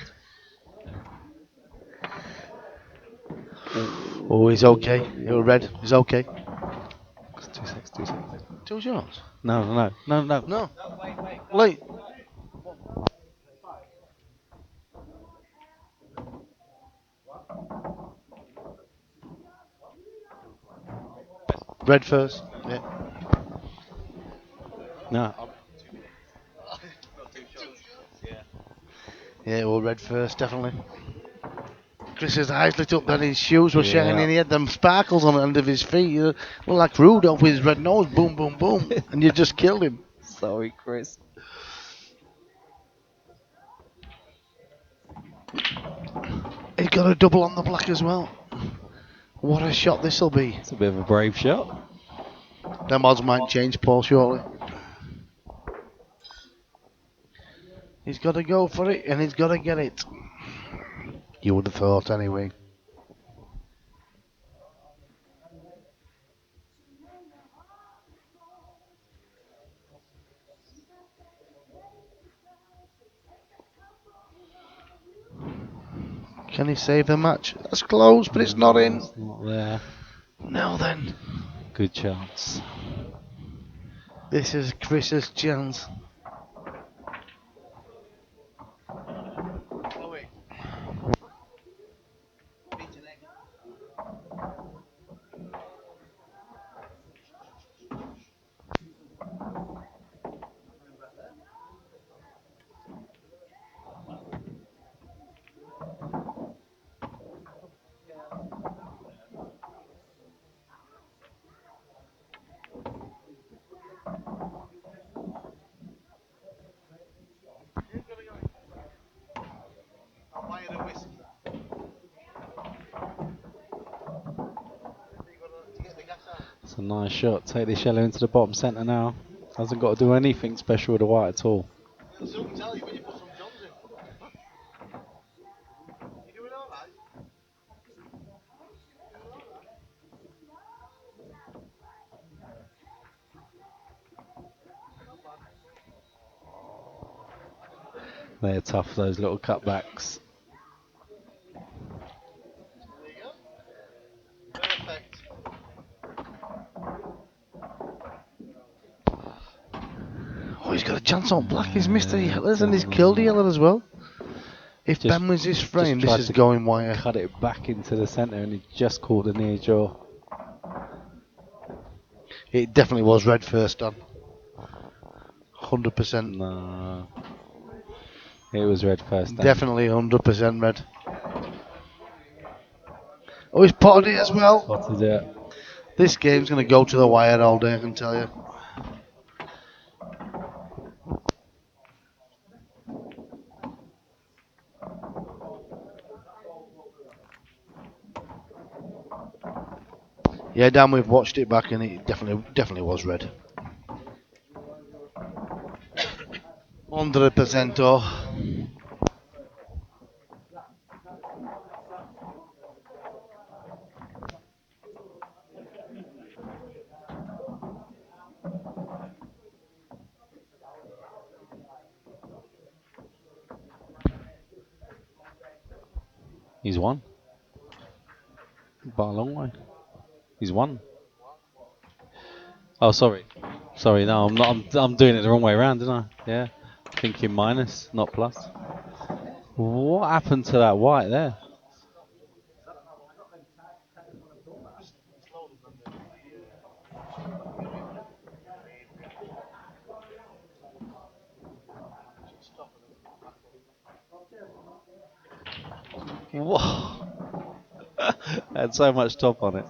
Oh, he's okay. You're red. He's okay. 2 seconds. 2 seconds. Two's yours. No. No. Wait. Red first. Yeah. No. Yeah, well, red first, definitely. Chris's eyes lit up, then his shoes were shining. He had them sparkles on the end of his feet. He looked like Rudolph with his red nose. Boom, boom, boom. And you just killed him. Sorry, Chris. He's got a double on the black as well. What a shot this will be. It's a bit of a brave shot. Them odds might change, Paul, shortly. He's got to go for it, and he's got to get it. You would have thought, anyway. Can he save the match? That's close, but it's not in. It's not there. Now then. Good chance. This is Chris's chance. It's a nice shot. Take this yellow into the bottom centre now. Hasn't got to do anything special with the white at all. They're tough, those little cutbacks. Oh, he's got a chance on black. He's missed the yellows and he's killed the yellow as well. If Ben was his frame, this is going wire. Cut it back into the centre and he just caught the near jaw. It definitely was red first on. 100%. No. It was red first. Definitely 100% red. Oh, he's potted it as well. Potted it. This game's going to go to the wire all day, I can tell you. Yeah, Dan, we've watched it back and it definitely was red. 100% oh. He's won. By a long way. He's won. Oh, sorry. Sorry, no, I'm not. I'm doing it the wrong way around, didn't I? Yeah. Thinking minus, not plus. What happened to that white there? Whoa. Had so much top on it.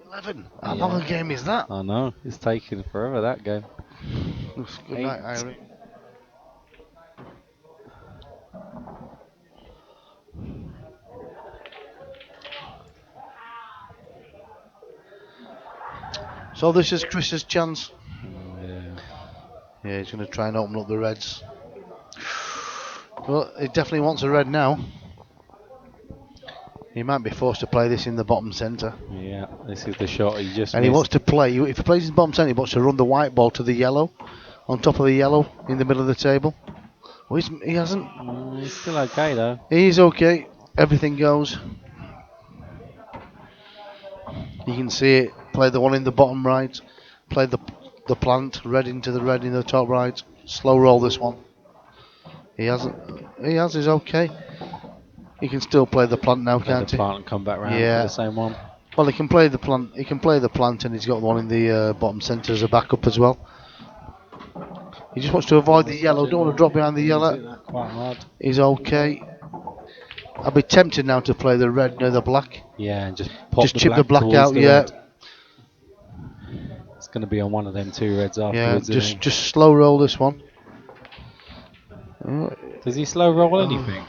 11. How long a game is that? I know. It's taking forever, that game. Good night, Irene. So this is Chris's chance. Yeah, he's going to try and open up the reds. Well, he definitely wants a red now. He might be forced to play this in the bottom centre. Yeah, this is the shot he just and missed. He wants to play, if he plays in the bottom centre, he wants to run the white ball to the yellow, on top of the yellow, in the middle of the table. Well, he hasn't. He's still okay though. He's okay. Everything goes. You can see it. Play the one in the bottom right. Play the plant, red into the red in the top right. Slow roll this one. He hasn't. He has. He's okay. He can still play the plant now, Play the can't he? plant and come back round Yeah. for the same one. Well, he can play the plant. He can play the plant, and he's got one in the bottom centre as a backup as well. He just wants to avoid the yellow. Don't want to drop behind the yellow. He's hit that quite hard. He's okay. I'll be tempted now to play the red near the black. Yeah, and just pop Just the chip black the black towards out. the Yeah. red. It's going to be on one of them two reds afterwards. Yeah. Isn't Just slow roll this one. he? Does he slow roll anything?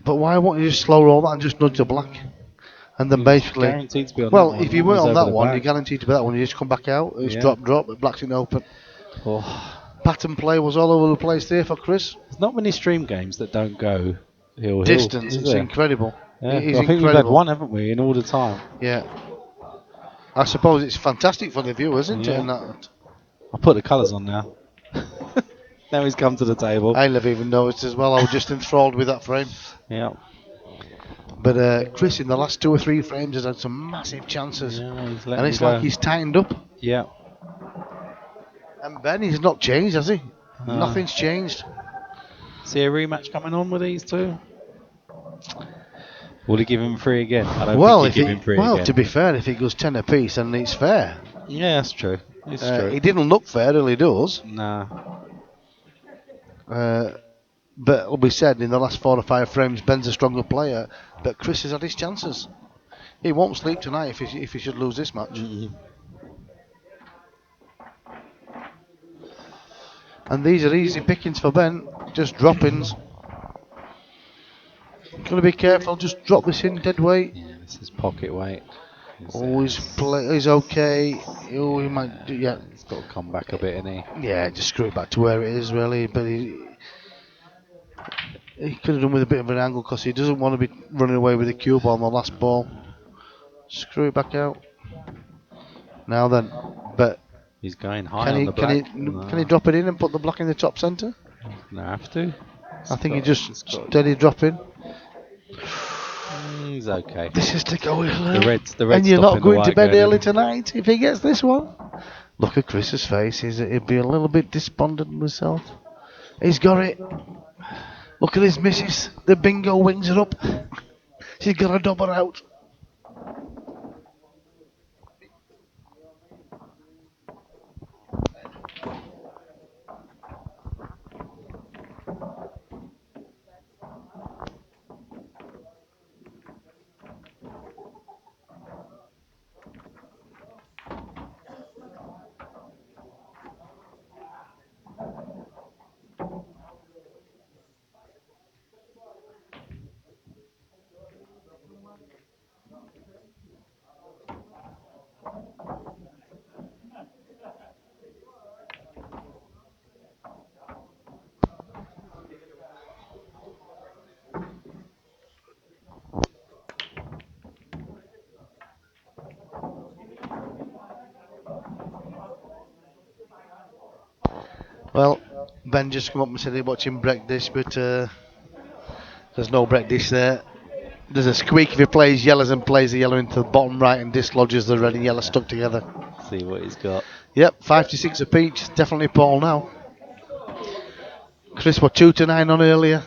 But why won't you just slow roll that and just nudge the black? And then He's basically, guaranteed to be on well, that one. if you weren't Almost on over that the one, back. you're guaranteed to be that one. You just come back out. It's Yeah. drop. The black's in open. Oh. Pattern play was all over the place there for Chris. There's not many stream games that don't go hill. Distance, is it's there? incredible. Yeah, It is I think we've had incredible. one, haven't we, in all the time? Yeah. I suppose it's fantastic for the viewers, isn't it? Yeah. And that, I'll put the colours on now. Now he's come to the table. I never even noticed as well. I was just enthralled with that frame. Yeah. But Chris, in the last 2 or 3 frames, has had some massive chances. Yeah, he's letting And it's him go. like he's tightened up. Yeah. And Ben, he's not changed, has he? No. Nothing's changed. See a rematch coming on with these two? Will he give him 3 again? I don't Well, think he'll give him 3 again. to be fair, if it goes 10 apiece, then it's fair. Yeah, that's true. It's true. It didn't look fair, really does. Nah. But it'll be said, in the last 4 or 5 frames, Ben's a stronger player. But Chris has had his chances. He won't sleep tonight if he should lose this match. Mm-hmm. And these are easy pickings for Ben, just drop-ins. Got to be careful, just drop this in dead weight. Yeah, this is pocket weight. He's okay. Oh, he might do, yeah. He's got to come back a bit, isn't he? Yeah, just screw it back to where it is, really. But he could have done with a bit of an angle because he doesn't want to be running away with the cue ball on the last ball. Screw it back out. Now then, but He's going high on the can black. he drop it in and put the block in the top centre? No, have to. I think he just steady drop in. He's okay. This is to go early. The Reds and you're not stopping the going to white bed going early in. tonight if he gets this one. Look at Chris's face. He'd be a little bit despondent with himself. He's got it. Look at his missus. The bingo wings are up. She's got a double out. Well, Ben just come up and said he's watching break dish, but there's no break dish there. There's a squeak if he plays yellows and plays the yellow into the bottom right and dislodges the red and yellow stuck together. See what he's got. Yep, 5 to 6 apiece. Definitely Paul now. Chris were 2 to 9 on earlier.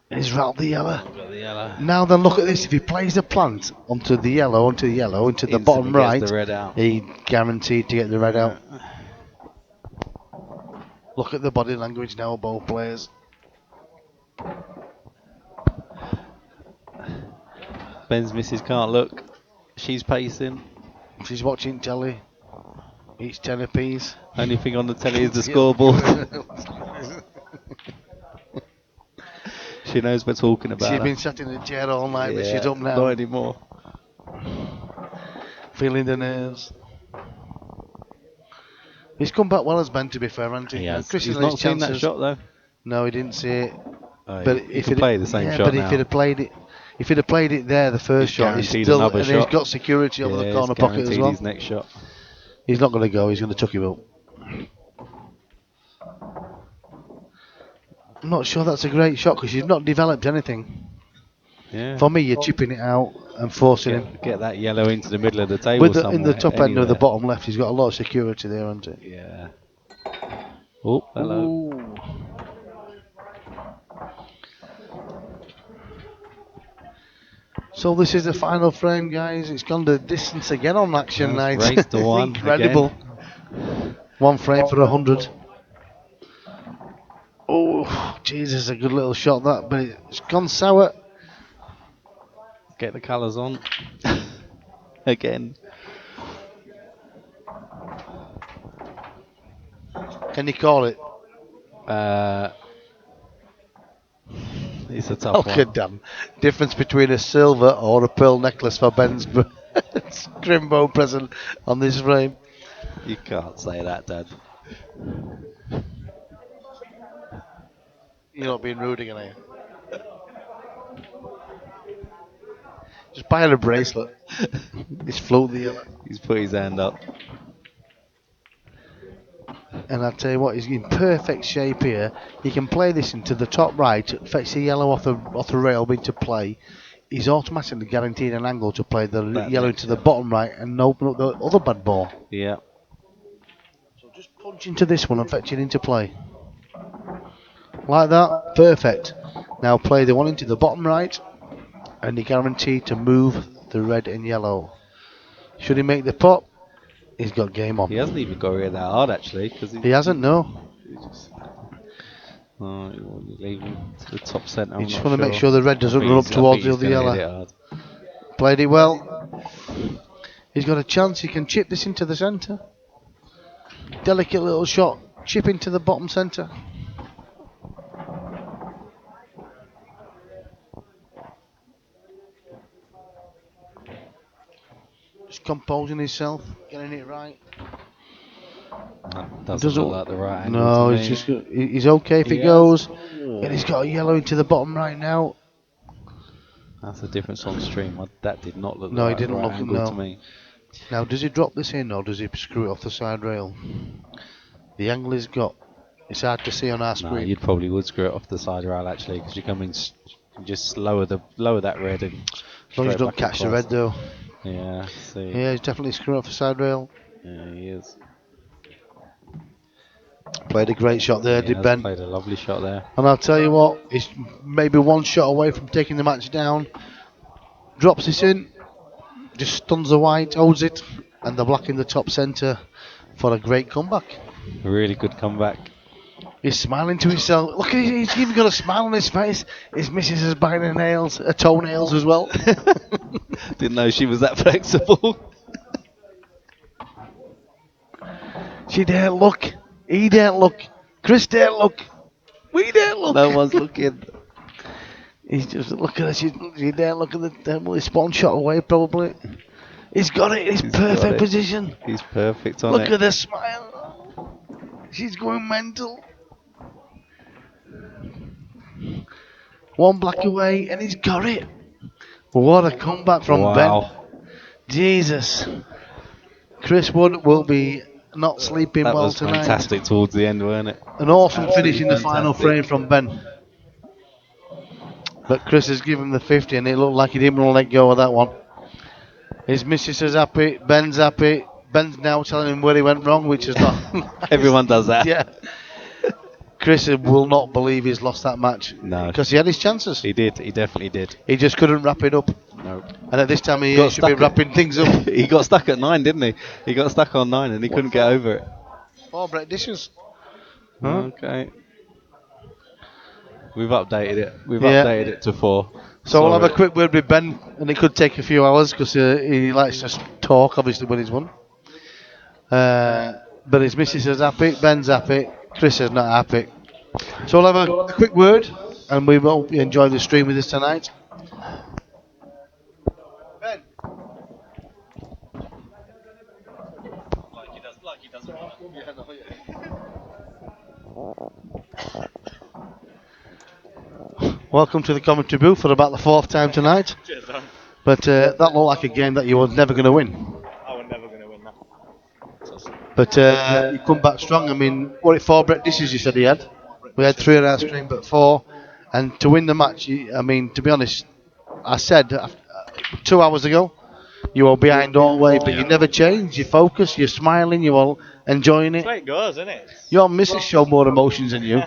He's rattled the yellow. Got the yellow. Now then, look at this. If he plays the plant onto the yellow, into the Instantly bottom gets right, the red out. he guaranteed to get the red out. Look at the body language now of both players. Ben's missus can't look. She's pacing. She's watching telly. Each 10 apiece. Only thing on the telly is the scoreboard. She knows we're talking about She's her. been sat in a chair all night, but Yeah, she's up now. Not anymore. Feeling the nerves. He's come back well as Ben, to be fair, hasn't he? He has. Chris He's has not his seen that chances. shot though. No, he didn't see it. Oh, But he if could play the same shot but now. if he'd have played it, there, the first He's shot, he's guaranteed still, another and shot. he's got security over the Yeah, corner he's pocket as guaranteed well. his next shot. He's not going to go. He's going to tuck him up. I'm not sure that's a great shot because he's not developed anything. Yeah. For me, you're chipping it out and forcing him. Get that yellow into the middle of the table somewhere. In the top end of the anywhere. bottom left, he's got a lot of security there, hasn't he? Yeah. Oh, hello. Ooh. So this is the final frame, guys. It's gone the distance again on Action Night. Race to one. Incredible. Again. One frame for 100. Oh, Jesus, a good little shot that, but it's gone sour. Get the colours on. Again. Can you call it? It's a tough Okay, one. damn. Difference between a silver or a pearl necklace for Ben's Crimbo present on this frame. You can't say that, Dad. You're not being rude again, are you? Just buy her a bracelet. It's float the yellow. He's put his hand up. And I tell you what, he's in perfect shape here. He can play this into the top right, fetch the yellow off the rail into play. He's automatically guaranteed an angle to play the yellow into the bottom right and open up the other bad ball. Yeah. So just punch into this one and fetch it into play. Like that, perfect. Now play the one into the bottom right, and you're guaranteed to move the red and yellow. Should he make the pot, he's got game on. He hasn't even got it that hard, actually. He hasn't, no. Leaving to the top centre. You just want to make sure the red doesn't run up towards the other yellow. Played it well. He's got a chance. He can chip this into the centre. Delicate little shot. Chip into the bottom centre. Just composing himself, getting it right. Doesn't look like the right angle. No, he's okay if he goes. Oh. And he's got a yellow into the bottom right now. That's the difference on stream. That did not look No, like he didn't the right look angle no. to me. Now, does he drop this in or does he screw it off the side rail? The angle he's got, it's hard to see on our screen. No, you'd probably would screw it off the side rail actually, because you come in, just lower that red and. As long as you don't catch the red though. Yeah. See. Yeah, he's definitely screwing off the side rail. Yeah, he is. Played a great shot there, did Ben. Played a lovely shot there. And I'll tell you what, he's maybe one shot away from taking the match down. Drops this in, just stuns the white, holds it, and the black in the top centre for a great comeback. A really good comeback. He's smiling to himself. Look at he's even got a smile on his face. His missus is biting her nails, her toenails as well. Didn't know she was that flexible. She daren't look. He daren't look. Chris daren't look. We daren't look. No one's looking. He's just looking at her. She daren't look at the well, he's one shot away probably. He's got it in his perfect position. He's perfect on Look it. at the smile. She's going mental. One black away and he's got it. What a comeback from Ben. Jesus. Chris Wood will be not sleeping that well was tonight. fantastic towards the end, weren't it? An awesome finish in the final frame from Ben. But Chris has given him the 50 and it looked like he didn't want to let go of that one. His missus is happy, Ben's happy. Ben's now telling him where he went wrong, which is not nice. Everyone does that. Yeah. Chris will not believe he's lost that match. No. Because he had his chances. He did. He definitely did. He just couldn't wrap it up. No. And at this time of year, he should be wrapping things up. He got stuck at 9, didn't he? He got stuck on 9 and he couldn't get over it. 4 bread dishes. Okay. We've updated it. We've updated it to 4. So we'll have a quick word with Ben, and it could take a few hours because he likes to talk, obviously, when he's won. But his missus is happy, Ben's happy, Chris is not happy. So we'll have a quick word, and we hope you enjoy the stream with us tonight. Ben. Like he doesn't want Welcome to the commentary booth for about the 4th time tonight. Cheers, Dan. But that looked like a game that you were never going to win. I was never going to win that. But you come back strong. I mean, what it 4 bread dishes you said he had? We had 3 on our stream, but 4. And to win the match, I mean, to be honest, I said 2 hours ago, you are behind all the way, but you never change. You focus, you're smiling, you're all enjoying It's it. where it goes, isn't it? Your missus show more emotions than you.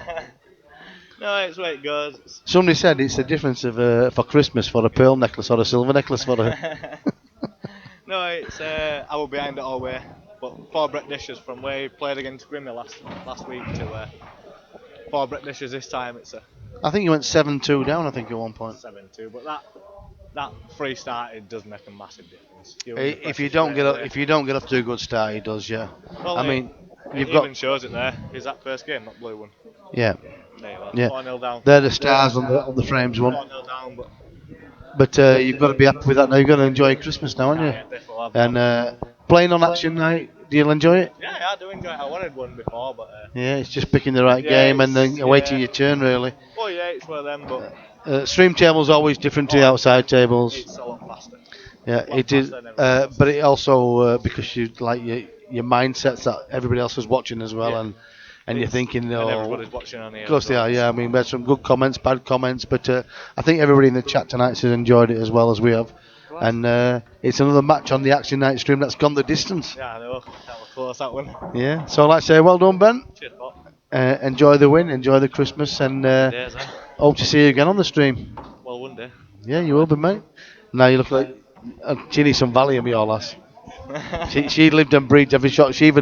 No, it's where it goes. Somebody said it's the difference of for Christmas for a pearl necklace or a silver necklace for her. No, it's I was behind it all the way. But 4 Brett dishes from where he played against Grimmy last week to 4 Brett dishes this time. It's a I think you went 7-2 down. I think at one point. 7-2. But that free start, it does make a massive difference. If you don't get off to a good start, he does. Yeah. Well, I mean, it even shows it there. Is that first game, not blue one? Yeah. There you are. Yeah. 4-0 down. They're the stars on the frames one. 4-0 down, But you've got to be happy with that now. You've got to enjoy Christmas now, haven't you? Yeah, definitely. And playing on action night, do you enjoy it? Yeah, I do enjoy it. I wanted one before, but Yeah, it's just picking the right game and then awaiting your turn, really. oh yeah, it's one of them. But Stream table's always different to the outside tables. it's a lot faster. Yeah, it is. But it also because you like your mindsets that everybody else is watching as well, and you're thinking, and everybody's watching on here. Of course they are, yeah. I mean, we had some good comments, bad comments, but I think everybody in the chat tonight has enjoyed it as well as we have. And it's another match on the Action Night stream that's gone the distance. Yeah, I know. That was close, that one. Yeah, so I'd like to say well done, Ben. Cheers, Bob. Enjoy the win, enjoy the Christmas, and hope to see you again on the stream. Well, one day. Yeah, you will be, mate. Now you look like she needs some Valium, your lass. She lived and breathed every shot. She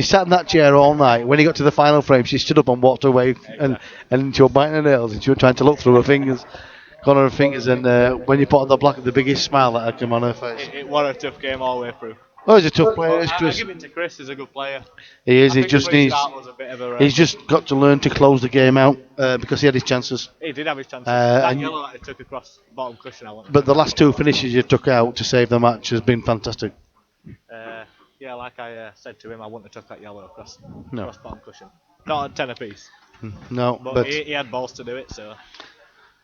sat in that chair all night. When he got to the final frame, she stood up and walked away, and she was biting her nails, and she was trying to look through her fingers, corner of her fingers, and when you put on the black, the biggest smile that had come on her face. It was a tough game all the way through. Oh, he's a tough player, I Chris. give it to Chris. He's a good player. He is. I He think just the free needs. start was a bit of a, He's just got to learn to close the game out because he had his chances. He did have his chances. That and yellow that he took across the bottom cushion, I want. But the last 2 finishes you took out to save the match has been fantastic. Yeah, like I said to him, I wouldn't have took that yellow across bottom cushion. Not at 10 apiece. No, But he had balls to do it, so.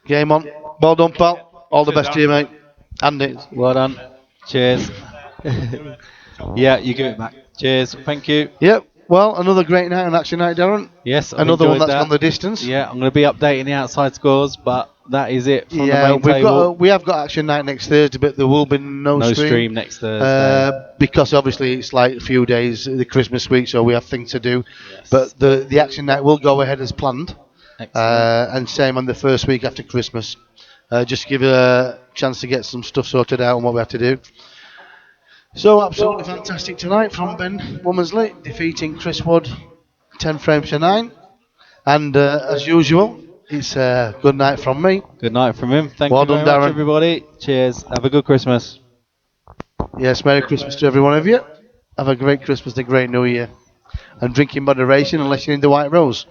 Game on. Well done, pal. All the best to you, mate. Andy. Well done. Cheers. Yeah, you give it back. Cheers. Thank you. Yep. Well, another great night on Action Night, Darren. Yes, I've another one enjoyed that's that. gone the distance. Yeah, I'm going to be updating the outside scores, but that is it from the main we table. have got Action Night next Thursday, but there will be no stream next Thursday. Because obviously it's like a few days, the Christmas week, so we have things to do. Yes. But the Action Night will go ahead as planned. And same on the first week after Christmas. Just give a chance to get some stuff sorted out on what we have to do. So absolutely fantastic tonight from Ben Womersley, defeating Chris Wood 10 frames to 9. And as usual, it's a good night from me. Good night from him. Thank Well you very done, much, Darren. everybody. Cheers. Have a good Christmas. Yes, Merry Christmas to every one of you. Have a great Christmas and a great New Year. And drink in moderation unless you're in the White Rose.